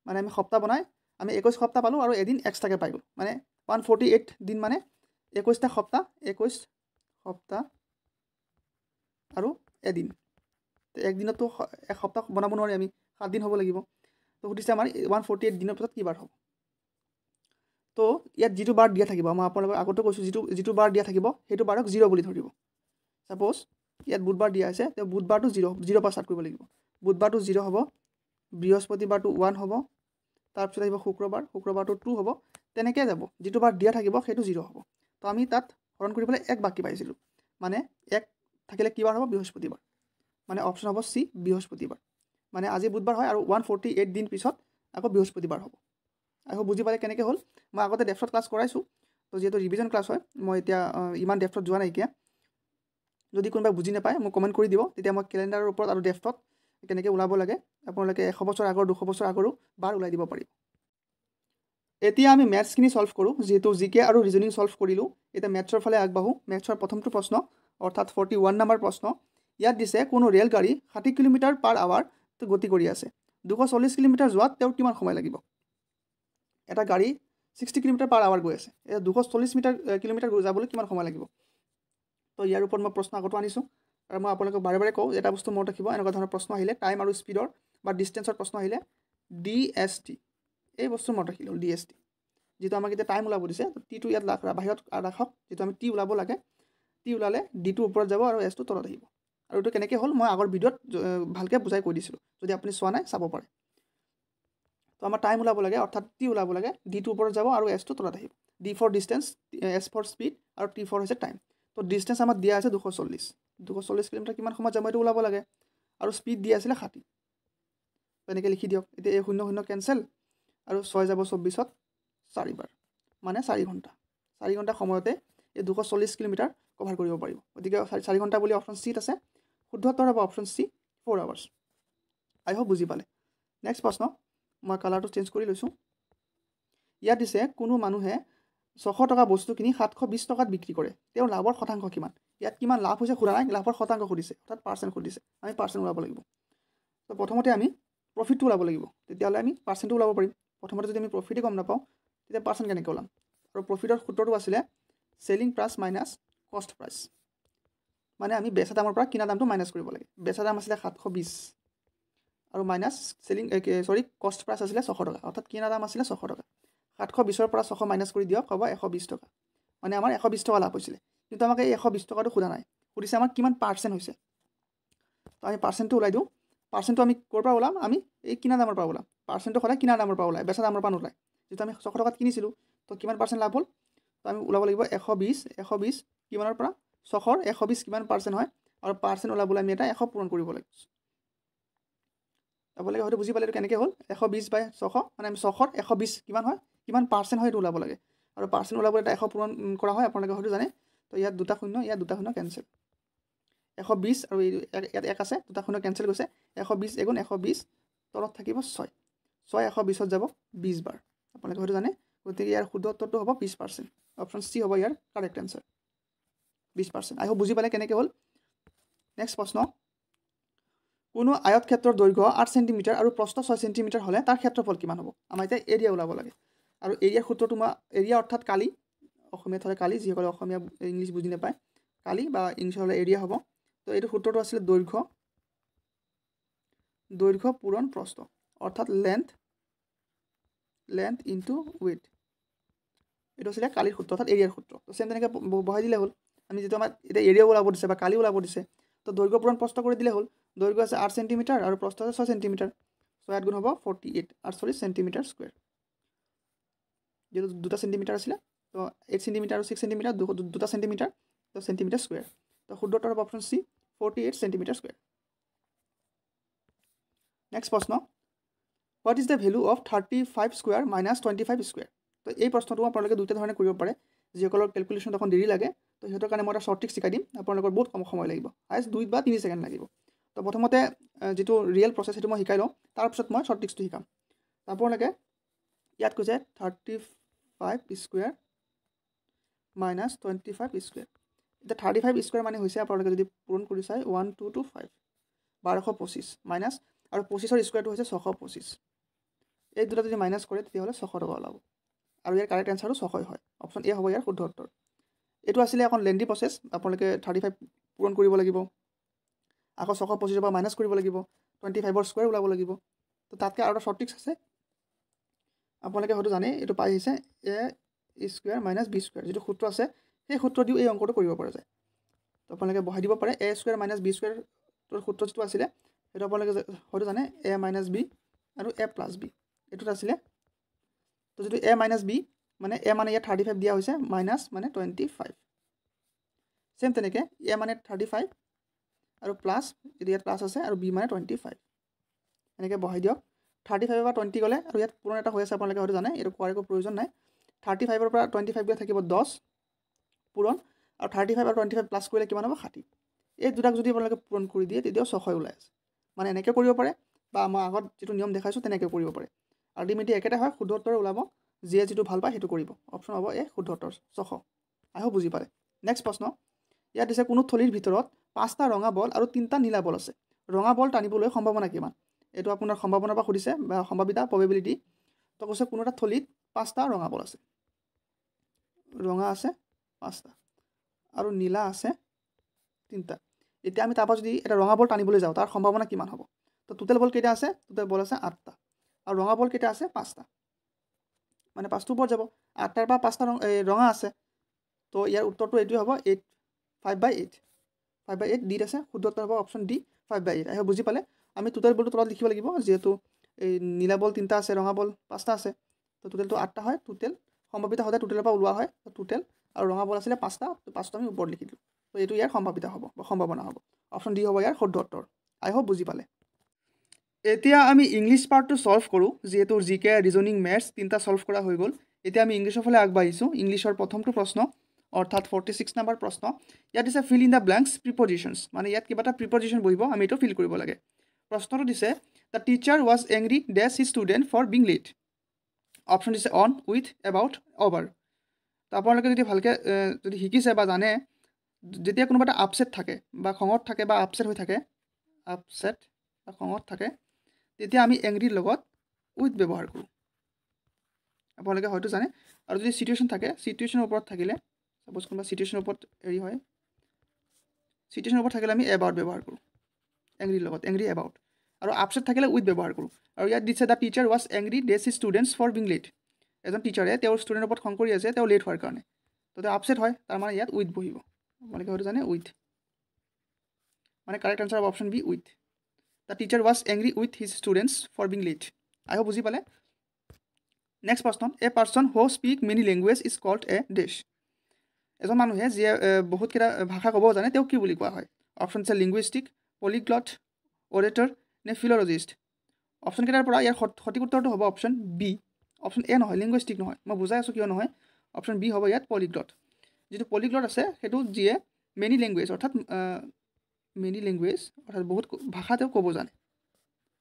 মানে আমি সপ্তাহ বনাই আমি 21 সপ্তাহ পালোঁ, আৰু এদিন এক্সট্ৰাকৈ পাই গ'লোঁ। মানে 148 দিন মানে 21টা সপ্তাহ, 21 সপ্তাহ আৰু এদিন। তো একদিনতো এক সপ্তাহ বনাব নোৱাৰি, আমি 7 দিন হ'ব লাগিব। তো সুধিছে আমাৰ 148 দিনৰ পিছত কি বাৰ হ'ব। তো ইয়াত যিটো বাৰ দিয়া থাকিব, মই আপোনালোকক আগতে কৈছোঁ, যিটো বাৰ দিয়া থাকিব সেইটো বাৰক 0 বুলি ধৰিব। ছাপ'জ ইয়াত বুধবাৰ দিয়া আছে, তেওঁ বুধবাৰটো 0 পৰা ষ্টাৰ্ট কৰিব লাগিব। বুধবাৰটো 0 হ'ব, বৃহস্পতিবাৰটো 1 হ'ব, তাৰপিছত আহিব শুক্ৰবাৰটো 2 হ'ব, তেনেকৈ যাব। যিটো বাৰ দিয়া থাকিব সেইটো 0 হ'ব। তো আমি তাত হৰণ কৰিবলৈ 1 বাকী পাইছিলোঁ, মানে 1 থাকিলে কি বাৰ হ'ব, বৃহস্পতিবাৰ। মানে অপশ্যন হ'ব চি, বৃহস্পতিবাৰ। মানে আজি বুধবাৰ হয়, আৰু 148 দিন পিছত আকৌ বৃহস্পতিবাৰ হ'ব। আই হোপ বুজি পালে কেনেকৈ হ'ল মই আগতে ডেফ্টত ক্লাছ কৰাইছোঁ তো যিহেতু ৰিভিজন ক্লাছ হয় মই এতিয়া ইমান ডেফ্টত যোৱা নাইকিয়া যদি কোনোবাই বুজি নাপায় মোক কমেণ্ট কৰি দিব তেতিয়া মই কেলেণ্ডাৰৰ ওপৰত আৰু ডেফ্টত কেনেকৈ ওলাব লাগে আপোনালোকে 100 বছৰ আগৰ 200 বছৰ আগৰো বাৰ ওলাই দিব পাৰিব এতিয়া আমি মেথছখিনি সলভ কৰোঁ যিহেতু জিকে আৰু ৰিজনিং সলভ কৰিলোঁ এতিয়া মেথছৰ ফালে আগবাঢ়োঁ মেথছৰ প্ৰথমটো প্ৰশ্ন অৰ্থাৎ 41 নম্বৰ প্ৰশ্ন ইয়াত দিছে কোনো ৰেলগাড়ী 60 কিলোমিটাৰ পাৰ আৱাৰ গতি কৰি আছে 240 কিলোমিটাৰ যোৱাত তেওঁৰ কিমান সময় লাগিব এটা গাড়ী 60 কিলোমিটাৰ পাৰ আৱাৰ গৈ আছে এতিয়া 240 কিলোমিটাৰ যাবলৈ কিমান সময় লাগিব তো ইয়াৰ ওপৰত মই প্ৰশ্ন আগতো আনিছোঁ আৰু মই আপোনালোকক বাৰে বাৰে কওঁ এটা বস্তু মনত ৰাখিব এনেকুৱা ধৰণৰ প্ৰশ্ন আহিলে টাইম আৰু স্পীডৰ বা ডিষ্টেঞ্চৰ প্ৰশ্ন আহিলে DST এই বস্তু মনত ৰাখিলোঁ DST যেটো আমাক এতিয়া টাইম ওলাব দিছে টিটো ইয়াত বাহিৰত ৰাখক যেটো আমি টি ওলাব লাগে টি ওলালে ডিটো ওপৰত যাব আৰু এছটো তলত আহিব আৰু এইটো কেনেকৈ হ'ল মই আগৰ ভিডিঅ'ত ভালকৈ বুজাই কৈ দিছিলোঁ যদি আপুনি চোৱা নাই চাব পাৰে তো আমাৰ টাইম ওলাব লাগে অৰ্থাৎ টি ওলাব লাগে ডিটো ওপৰত যাব আৰু এছটো তলত আহিব D for distance S for speed আৰু টি ফৰ হৈছে টাইম তো ডিষ্টেঞ্চ আমাক দিয়া আছে 240 কিলোমিটাৰ কিমান সময়ত যাব এইটো ওলাব লাগে আৰু স্পীড দিয়া আছিলে 60 তেনেকৈ লিখি দিয়ক এতিয়া এই 0 0 কেঞ্চেল আৰু 6 যাব 24ত 4 বাৰ মানে 4 ঘণ্টা সময়তে এই 240 কিলোমিটাৰ কভাৰ কৰিব পাৰিব গতিকে 4 ঘণ্টা বুলি অপশ্যন চিত আছে শুদ্ধ উত্তৰ হ'ব অপশ্যন চি 4 আৱাৰ্ছ আই হোপ বুজি পালে নেক্সট প্ৰশ্ন মই কালাৰটো চেঞ্জ কৰি লৈছোঁ ইয়াত দিছে কোনো মানুহে 600 টকা বস্তু কিনি 720 টকাত বিক্ৰী কৰে তেওঁৰ লাভৰ শতাংশ কিমান ইয়াত কিমান লাভ হৈছে খুৰা নাই লাভৰ শতাংশ সুধিছে অৰ্থাৎ পাৰ্চেণ্ট সুধিছে আমি পাৰ্চেণ্ট ওলাব লাগিব তো প্ৰথমতে আমি প্ৰফিটটো ওলাব লাগিব তেতিয়াহ'লে আমি পাৰ্চেণ্টটো ওলাব পাৰিম প্ৰথমতে যদি আমি প্ৰফিটে গম নাপাওঁ তেতিয়া পাৰ্চেণ্ট কেনেকৈ ওলাম আৰু প্ৰফিটৰ সূত্ৰটো আছিলে চেলিং প্ৰাইচ মাইনাছ কষ্ট প্ৰাইচ মানে আমি বেচা দামৰ পৰা কিনা দামটো মাইনাছ কৰিব লাগে বেচা দাম আছিলে 720 আৰু মাইনাছ চেলিং কষ্ট প্ৰাইচ আছিলে 600 টকা অৰ্থাৎ কিনা দাম আছিলে 600 টকা 720ৰ পৰা 600 মাইনাছ কৰি দিয়ক হ'ব 120 টকা মানে আমাৰ 120 টকা লাভ হৈছিলে কিন্তু আমাক এই 120 টকাটো সোধা নাই সুধিছে আমাৰ কিমান পাৰ্চেণ্ট হৈছে তো আমি পাৰ্চেণ্টটো ওলাই দিওঁ পাৰ্চেণ্টটো আমি ক'ৰ পৰা ওলাম আমি এই কিনা দামৰ পৰা ওলাম পাৰ্চেণ্টটো সদায় কিনা দামৰ পৰা ওলায় বেচা দামৰ পৰা নোলায় যেটো আমি 600 টকাত কিনিছিলোঁ তো কিমান পাৰ্চেণ্ট লাভ হ'ল তো আমি ওলাব লাগিব 120 কিমানৰ পৰা 600 120 কিমান পাৰ্চেণ্ট হয় আৰু পাৰ্চেণ্ট ওলাবলৈ আমি এটা 100 পূৰণ কৰিব লাগিব আপোনালোকে হয়তো বুজি পালে এইটো কেনেকৈ হ'ল 120 বাই 600 মানে আমি 600 120 কিমান হয় কিমান পাৰ্চেণ্ট হয় এইটো ওলাব লাগে আৰু পাৰ্চেণ্ট ওলাবলৈ এটা 100 পূৰণ কৰা হয় আপোনালোকে হয়তো জানে তো ইয়াত দুটা শূন্য ইয়াত দুটা শূন্য কেঞ্চেল 120 আৰু ইয়াত 1 আছে দুটা শূন্য কেঞ্চেল গৈছে 120 এগুণ 120 তলত থাকিব 6 120ত যাব 20 বাৰ আপোনালোকে হয়তো জানে গতিকে ইয়াৰ শুদ্ধ উত্তৰটো হ'ব 20% অপশ্যন চি হ'ব ইয়াৰ কাৰেক্ট এনচাৰ 20% আই হোপ বুজি পালে কেনেকৈ হ'ল নেক্সট প্ৰশ্ন কোনো আয়ত ক্ষেত্ৰৰ দৈৰ্ঘ্য 8 সেণ্টিমিটাৰ আৰু প্ৰস্থ 6 সেণ্টিমিটাৰ হ'লে তাৰ ক্ষেত্ৰফল কিমান হ'ব আমাৰ এতিয়া এৰিয়া ওলাব লাগে আৰু এৰিয়াৰ সূত্ৰটো মই এৰিয়া অৰ্থাৎ কালি অসমীয়াত হ'লে কালি যিসকলে অসমীয়া ইংলিছ বুজি নাপায় কালি বা ইংলিছ হ'লে এৰিয়া হ'ব তো এইটো সূত্ৰটো আছিলে দৈৰ্ঘ্য পূৰণ প্ৰস্থ অৰ্থাৎ লেন্থ ইনটু উইথ এইটো আছিলে কালিৰ সূত্ৰ অৰ্থাৎ এৰিয়াৰ সূত্ৰ তো চেম তেনেকৈ বহাই দিলে হ'ল আমি যিটো আমাৰ এতিয়া এৰিয়া ওলাব দিছে বা কালি ওলাব দিছে তো দৈৰ্ঘ্য পূৰণ প্ৰস্থ কৰি দিলে হ'ল দৈৰ্ঘ্য আছে 8 সেণ্টিমিটাৰ আৰু প্ৰস্থ আছে 6 সেণ্টিমিটাৰ 6 গুণ হ'ব 48 সেণ্টিমিটাৰ স্কুৱেৰ যেহেতু 2 সেণ্টিমিটাৰ আছিলে তো 8 সেণ্টিমিটাৰ আৰু 6 সেণ্টিমিটাৰ 2 সেণ্টিমিটাৰ তো সেণ্টিমিটাৰ স্কুৱেৰ তো শুদ্ধ উত্তৰ হ'ব অপশ্যন চি 48 সেণ্টিমিটাৰ স্কুৱেৰ নেক্সট প্ৰশ্ন what is the value of 35 square minus 25 square তো এই প্ৰশ্নটো আপোনালোকে দুটা ধৰণে কৰিব পাৰে যিসকলৰ কেলকুলেশ্যন অকণ দেৰি লাগে তো সিহঁতৰ কাৰণে মই এটা শ্বৰ্ট ট্ৰিক শিকাই দিম আপোনালোকৰ বহুত কম সময় লাগিব হায়েষ্ট 2 বা 3 ছেকেণ্ড লাগিব তো প্ৰথমতে যিটো ৰিয়েল প্ৰচেছ সেইটো মই শিকাই লওঁ তাৰপিছত মই শ্বৰ্ট ট্ৰিকছটো শিকাম আপোনালোকে ইয়াত কৈছে 35 স্কুৱেৰ মাইনাছ 25 স্কুৱেৰ এতিয়া 35 স্কুৱেৰ মানে হৈছে আপোনালোকে যদি পূৰণ কৰি চাই 1 2 to 5 1225 মাইনাছ আৰু 25ৰ স্কুৱেৰটো হৈছে 625 এই দুটা যদি মাইনাছ কৰে তেতিয়াহ'লে 600 টকা ওলাব আৰু ইয়াৰ কাৰেক্ট এনচাৰটো 600 হয় অপশ্যন এ হ'ব ইয়াৰ শুদ্ধ উত্তৰ এইটো আছিলে এখন লেন্দি প্ৰচেছ আপোনালোকে 35 পূৰণ কৰিব লাগিব আকৌ 625ৰ পৰা মাইনাছ কৰিব লাগিব 25ৰ স্কুৱেৰ ওলাব লাগিব তো তাতকৈ আৰু এটা শ্বৰ্ট ট্ৰিক্স আছে আপোনালোকে হয়তো জানে এইটো পাই আহিছে এ স্কুৱেৰ মাইনাছ বি স্কুৱেৰ যিটো সূত্ৰ আছে সেই সূত্ৰ দিও এই অংকটো কৰিব পৰা যায় তো আপোনালোকে বহাই দিব পাৰে এ স্কুৱেৰ মাইনাছ বি স্কুৱেৰ সূত্ৰ যিটো আছিলে সেইটো আপোনালোকে হয়তো জানে এ মাইনাছ বি আৰু এ প্লাছ বি এইটোত আছিলে তো যিটো এ মাইনাছ বি মানে এ মানে ইয়াত 35 দিয়া হৈছে মাইনাছ মানে 25 চেম তেনেকৈ এ মানে 35 আৰু প্লাছ যদি ইয়াত প্লাছ আছে আৰু বি মানে 25 এনেকৈ বহাই দিয়ক 35 পৰা 20 গ'লে আৰু ইয়াত পূৰণ এটা হৈ আছে আপোনালোকে হয়তো জানে এইটো কোৱাৰ একো প্ৰয়োজন নাই 35 পৰা 25 গ'লে থাকিব 10 পূৰণ আৰু 35 আৰু 25 প্লাছ কৰিলে কিমান হ'ব 60 এই দুটাক যদি আপোনালোকে পূৰণ কৰি দিয়ে তেতিয়াও 600 ওলাই আছে মানে এনেকৈ কৰিব পাৰে বা মই আগত যিটো নিয়ম দেখাইছোঁ তেনেকৈ কৰিব পাৰে আল্টিমেটলি একেটা হয় শুদ্ধ উত্তৰ ওলাব যিয়ে যিটো ভাল পায় সেইটো কৰিব অপশ্যন হ'ব এই শুদ্ধ উত্তৰ 600 আই হোপ বুজি পালে নেক্সট প্ৰশ্ন ইয়াত দিছে কোনো থলীৰ ভিতৰত 5টা ৰঙা বল আৰু 3টা নীলা বল আছে ৰঙা বল টানিবলৈ সম্ভাৱনা কিমান এইটো আপোনাৰ সম্ভাৱনাৰ পৰা সুধিছে বা সম্ভাৱিতা প্ৰবেবিলিটি তো কৈছে কোনো এটা থলীত 5টা ৰঙা বল আছে ৰঙা আছে 5টা আৰু নীলা আছে 3টা এতিয়া আমি তাৰপৰা যদি এটা ৰঙা বল টানিবলৈ যাওঁ তাৰ সম্ভাৱনা কিমান হ'ব তো টোটেল বল কেইটা আছে টোটেল বল আছে 8টা আৰু ৰঙা বল কেইটা আছে 5টা মানে 5টোৰ ওপৰত যাব 8টাৰ পৰা 5টা ৰঙা আছে তো ইয়াৰ উত্তৰটো এইটোৱে হ'ব 8 5/8 5/8 ডিত আছে শুদ্ধ উত্তৰ হ'ব অপশ্যন ডি 5/8 আই বুজি পালে আমি টোটেল বলটো তলত লিখিব লাগিব যেহেতু এই নীলা বল 3টা আছে ৰঙা বল 5টা আছে তো টোটেলটো 8টা হয় টোটেল সম্ভাৱিতা সদায় টোটেলৰ পৰা ওলোৱা হয় তো টোটেল আৰু ৰঙা বল আছিলে 5টা তো 5টা আমি ওপৰত লিখি দিলোঁ তো এইটো ইয়াৰ সম্ভাৱিতা হ'ব বা সম্ভাৱনা হ'ব অপশ্যন ডি হ'ব ইয়াৰ শুদ্ধ উত্তৰ আই হোপ বুজি পালে এতিয়া আমি ইংলিছ পাৰ্টটো ছল্ভ কৰোঁ যিহেতু জি কে ৰিজনিং মেথছ 3টা ছল্ভ কৰা হৈ গ'ল এতিয়া আমি ইংলিছৰ ফালে আগবাঢ়িছোঁ ইংলিছৰ প্ৰথমটো প্ৰশ্ন অৰ্থাৎ 46 নম্বৰ প্ৰশ্ন ইয়াত দিছে ফিল ইন দ্য ব্লেংকছ প্ৰিপজিশ্যনছ মানে ইয়াত কিবা এটা প্ৰিপজিশ্যন বহিব আমি এইটো ফিল কৰিব লাগে প্ৰশ্নটো দিছে the teacher was angry dash his student for being late option দিছে অন উইথ এবাউট অভাৰ তো আপোনালোকে যদি ভালকৈ যদি শিকিছে বা জানে যেতিয়া কোনোবা এটা আপছেট থাকে বা খঙত থাকে বা আপছেট হৈ থাকে আপছেট বা খঙত থাকে তেতিয়া আমি এংগ্ৰিৰ লগত উইথ ব্যৱহাৰ কৰোঁ আপোনালোকে হয়তো জানে আৰু যদি চিটুৱেশ্যন থাকে চিটুৱেশ্যনৰ ওপৰত থাকিলে সাপোজ কোনোবা চিটুৱেশ্যনৰ ওপৰত হেৰি হয় চিটুৱেশ্যনৰ ওপৰত থাকিলে আমি এবাউট ব্যৱহাৰ কৰোঁ এংগ্ৰিৰ লগত এংগ্ৰি এবাউট আৰু আপছেট থাকিলে উইথ ব্যৱহাৰ কৰোঁ আৰু ইয়াত দিছে the teacher was angry dash his students for being late এজন টিচাৰে তেওঁৰ ষ্টুডেণ্টৰ ওপৰত খং কৰি আছে তেওঁ লেট হোৱাৰ কাৰণে তো তেওঁ আপছেট হয় তাৰমানে ইয়াত উইথ বহিব আপোনালোকে হয়তো জানে উইথ মানে correct answer option B with the teacher was angry with his students for being late I hope বুজি পালে নেক্সট প্ৰশ্ন a person who speak many language is called a dash এজন মানুহে যিয়ে বহুতকেইটা ভাষা ক'ব জানে তেওঁক কি বুলি কোৱা হয় অপশ্যন আছে লিংগুইষ্টিক পলিগ্লট অৰেটৰ নে ফিল'লজিষ্ট অপশ্যন কেইটাৰ পৰা ইয়াৰ সঠিক উত্তৰটো হ'ব অপশ্যন বি অপশ্যন এ নহয় লিংগুইষ্টিক নহয় মই বুজাই আছোঁ কিয় নহয় অপশ্যন বি হ'ব ইয়াত পলিগ্লট যিটো পলিগ্লট আছে সেইটো যিয়ে মেনি লেংগুৱেজ অৰ্থাৎ বহুত ভাষা তেওঁ ক'ব জানে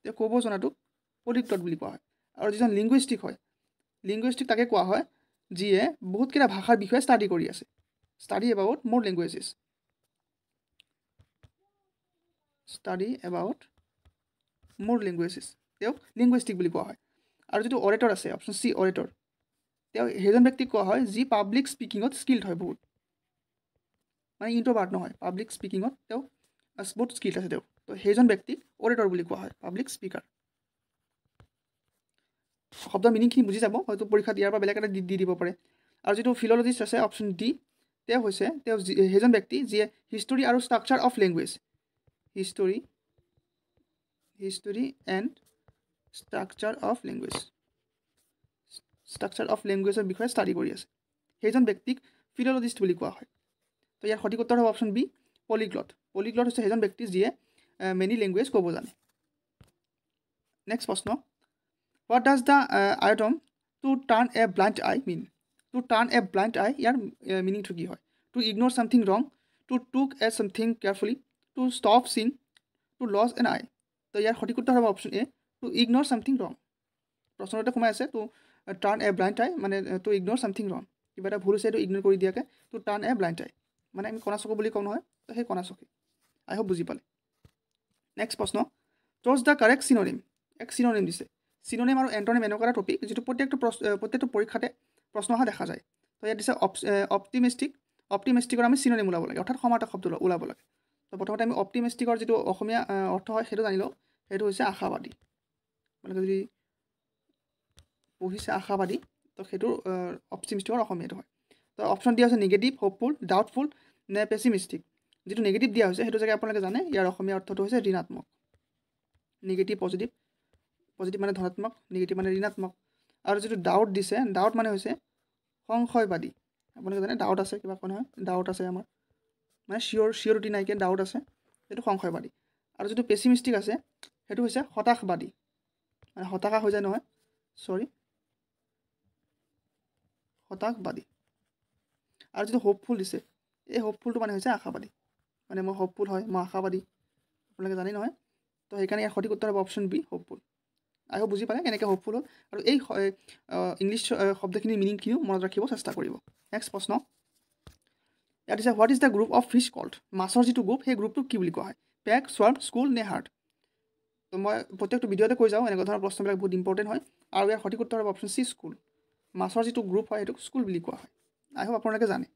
তেওঁ ক'ব জনাটোক পলিগ্লট বুলি কোৱা হয় আৰু যিজন লিংগুইষ্টিক হয় লিংগুইষ্টিক তাকে কোৱা হয় যিয়ে বহুতকেইটা ভাষাৰ বিষয়ে ষ্টাডি কৰি আছে ষ্টাডি এবাউট মোৰ লেংগুৱেজেছ ষ্টাডি এবাউট মোৰ লেংগুৱেজেছ তেওঁক লিংগুইষ্টিক বুলি কোৱা হয় আৰু যিটো অৰেটৰ আছে অপশ্যন চি অৰেটৰ তেওঁ সেইজন ব্যক্তিক কোৱা হয় যি পাব্লিক স্পিকিঙত স্কিল্ড হয় বহুত মানে ইণ্ট্ৰভাৰ্ট নহয় পাব্লিক স্পিকিঙত তেওঁ বহুত স্কিল্ড আছে তেওঁ তো সেইজন ব্যক্তিক অৰেটৰ বুলি কোৱা হয় পাব্লিক স্পিকাৰ শব্দৰ মিনিংখিনি বুজি যাব হয়তো পৰীক্ষাত ইয়াৰ পৰা বেলেগ এটা দি দিব পাৰে আৰু যিটো ফিল'লজিষ্ট আছে অপশ্যন ডি তেওঁ হৈছে সেইজন ব্যক্তি যিয়ে হিষ্টৰী আৰু structure of language history and structure of লেংগুৱেজৰ বিষয়ে ষ্টাডি কৰি আছে সেইজন ব্যক্তিক ফিল'লজিষ্ট বুলি কোৱা হয় তো ইয়াৰ সঠিক উত্তৰ হ'ব অপশ্যন বি পলিগ্লট হৈছে সেইজন ব্যক্তি যিয়ে মেনি লেংগুৱেজ ক'ব জানে নেক্সট প্ৰশ্ন what does the item to turn a blind eye mean to turn a blind eye ইয়াৰ মিনিংটো কি হয় to ignore something wrong to took a something carefully to stop sing to lose an eye তো ইয়াৰ সঠিক উত্তৰ হ'ব option A to ignore something wrong প্ৰশ্নতে সোমাই আছে টু টাৰ্ণ এ ব্লাইণ্ড আই মানে টু ইগন'ৰ ছামথিং ৰং কিবা এটা ভুল হৈছে এইটো ইগন'ৰ কৰি দিয়াকৈ টু টাৰ্ণ এ ব্লাইণ্ড আই মানে আমি কণা চকু বুলি কওঁ নহয় তো সেই কণা চকী আই হোপ বুজি পালে নেক্সট প্ৰশ্ন চ'জ দ্য কাৰেক্ট চিন'নিম এক চিন'নিম দিছে চিন'নিম আৰু এণ্টনিম এনেকুৱা এটা টপিক যিটো প্ৰত্যেকটো পৰীক্ষাতে প্ৰশ্ন অহা দেখা যায় তো ইয়াত দিছে অপটিমিষ্টিকৰ আমি চিন'নিম ওলাব লাগে অৰ্থাৎ সমাৰ্থক শব্দ ওলাব লাগে তো প্ৰথমতে আমি অপটিমিষ্টিকৰ যিটো অসমীয়া অৰ্থ হয় সেইটো জানি লওঁ সেইটো হৈছে আশাবাদী মানে যদি পঢ়িছে আশাবাদী তো সেইটো অপটিমিষ্টিকৰ অসমীয়াটো হয় তো অপশ্যন দিয়া হৈছে নিগেটিভ হোপফুল ডাউটফুল নে পেচিমিষ্টিক যিটো নিগেটিভ দিয়া হৈছে সেইটো জেগা আপোনালোকে জানে ইয়াৰ অসমীয়া অৰ্থটো হৈছে ঋণাত্মক নিগেটিভ পজিটিভ মানে ধনাত্মক নিগেটিভ মানে ঋণাত্মক আৰু যিটো ডাউট দিছে ডাউট মানে হৈছে সংশয়বাদী আপোনালোকে জানে ডাউট আছে কিবা কোৱা নহয় ডাউট আছে আমাৰ মানে চিয়ৰিটি নাইকিয়া ডাউট আছে সেইটো সংশয়বাদী আৰু যিটো পেচিমিষ্টিক আছে সেইটো হৈছে হতাশবাদী মানে হতাশা হৈ যায় নহয়, হতাশবাদী। আৰু যিটো হোপফুল দিছে, এই হোপফুলটো মানে হৈছে আশাবাদী, মানে মই হোপফুল হয়, মই আশাবাদী, আপোনালোকে জানেই নহয়। তো সেইকাৰণে ইয়াৰ সঠিক উত্তৰ হ'ব অপশ্যন বি, হোপফুল। আই হোপ বুজি পালে কেনেকৈ হোপফুল হ'ল। আৰু এই ইংলিছ শব্দখিনিৰ মিনিংখিনিও মনত ৰাখিব চেষ্টা কৰিব। নেক্সট প্ৰশ্ন, ইয়াত দিছে what is the group of fish called. মাছৰ যিটো গ্ৰুপ, সেই গ্ৰুপটোক কি বুলি কোৱা হয়? পেক, স্ৱাৰ্ম, স্কুল নে হাৰ্ট? তো মই প্ৰত্যেকটো ভিডিঅ'তে কৈ যাওঁ, এনেকুৱা ধৰণৰ প্ৰশ্নবিলাক বহুত ইম্পৰ্টেণ্ট হয়। আৰু ইয়াৰ সঠিক উত্তৰ হ'ব অপশ্যন চি, স্কুল। মাছৰ যিটো গ্ৰুপ হয় সেইটোক স্কুল বুলি কোৱা হয়। আই হোপ আপোনালোকে জানে।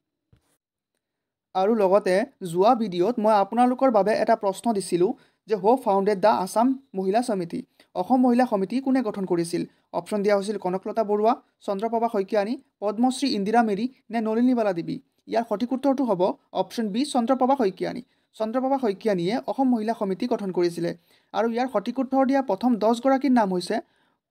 আৰু লগতে যোৱা ভিডিঅ'ত মই আপোনালোকৰ বাবে এটা প্ৰশ্ন দিছিলোঁ যে হু ফাউণ্ডেড দ্য আছাম মহিলা সমিতি। অসম মহিলা সমিতি কোনে গঠন কৰিছিল? অপশ্যন দিয়া হৈছিল কনকলতা বৰুৱা, চন্দ্ৰপ্ৰভা শইকীয়ানী, পদ্মশ্ৰী ইন্দিৰা মেৰী নে নলিনীবালা দেৱী। ইয়াৰ সঠিক উত্তৰটো হ'ব অপশ্যন বি, চন্দ্ৰপ্ৰভা শইকীয়ানী। চন্দ্ৰপ্ৰভা শইকীয়ানীয়ে অসম মহিলা সমিতি গঠন কৰিছিলে। আৰু ইয়াৰ সঠিক উত্তৰ দিয়া প্ৰথম 10গৰাকীৰ নাম হৈছে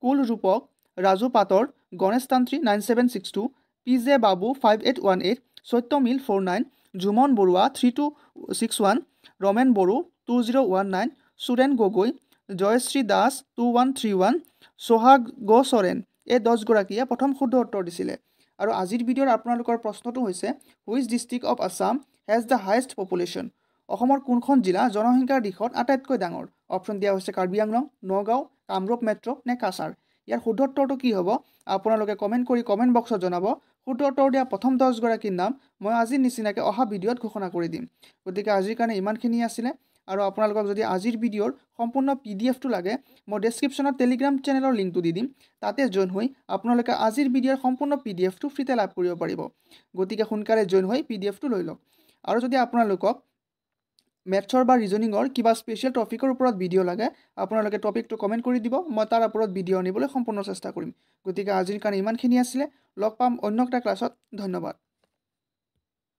কুল ৰূপক, ৰাজু পাটৰ, গণেশ তান্ত্ৰী 9762, পি জে বাবু 5818, সত্যমিল 49, ঝুমন বৰুৱা 3261, ৰমেন বড়ো 2019, সুৰেণ গগৈ, জয়শ্ৰী দাস 2131, সোহাগ গোচৰেণ, এই 10গৰাকীয়ে প্ৰথম শুদ্ধ উত্তৰ দিছিলে। আৰু আজিৰ ভিডিঅ'ৰ আপোনালোকৰ প্ৰশ্নটো হৈছে which district of Assam has the highest population. অসমৰ কোনখন জিলা জনসংখ্যাৰ দিশত আটাইতকৈ ডাঙৰ? অপশ্যন দিয়া হৈছে কাৰ্বি আংলং, নগাঁও, কামৰূপ মেট্ৰ' নে কাছাৰ। ইয়াৰ শুদ্ধ উত্তৰটো কি হ'ব আপোনালোকে কমেণ্ট কৰি কমেণ্ট বক্সত জনাব। শুদ্ধ উত্তৰ দিয়া প্ৰথম 10গৰাকীৰ নাম মই আজিৰ নিচিনাকৈ অহা ভিডিঅ'ত ঘোষণা কৰি দিম। গতিকে আজিৰ কাৰণে ইমানখিনি আছিলে। আৰু আপোনালোকক যদি আজিৰ ভিডিঅ'ৰ সম্পূৰ্ণ PDF টো লাগে, মই ডেছক্ৰিপশ্যনত টেলিগ্ৰাম চেনেলৰ লিংকটো দি দিম। তাতে জইন হৈ আপোনালোকে আজিৰ ভিডিঅ'ৰ সম্পূৰ্ণ PDF টো ফ্ৰীতে লাভ কৰিব পাৰিব। গতিকে সোনকালে জইন হৈ PDF টো লৈ লওক। আৰু যদি আপোনালোকক মেথছৰ বা ৰিজনিঙৰ কিবা স্পেচিয়েল টপিকৰ ওপৰত ভিডিঅ' লাগে, আপোনালোকে টপিকটো কমেণ্ট কৰি দিব, মই তাৰ ওপৰত ভিডিঅ' আনিবলৈ সম্পূৰ্ণ চেষ্টা কৰিম। গতিকে আজিৰ কাৰণে ইমানখিনি আছিলে। লগ পাম অন্য এটা ক্লাছত। ধন্যবাদ।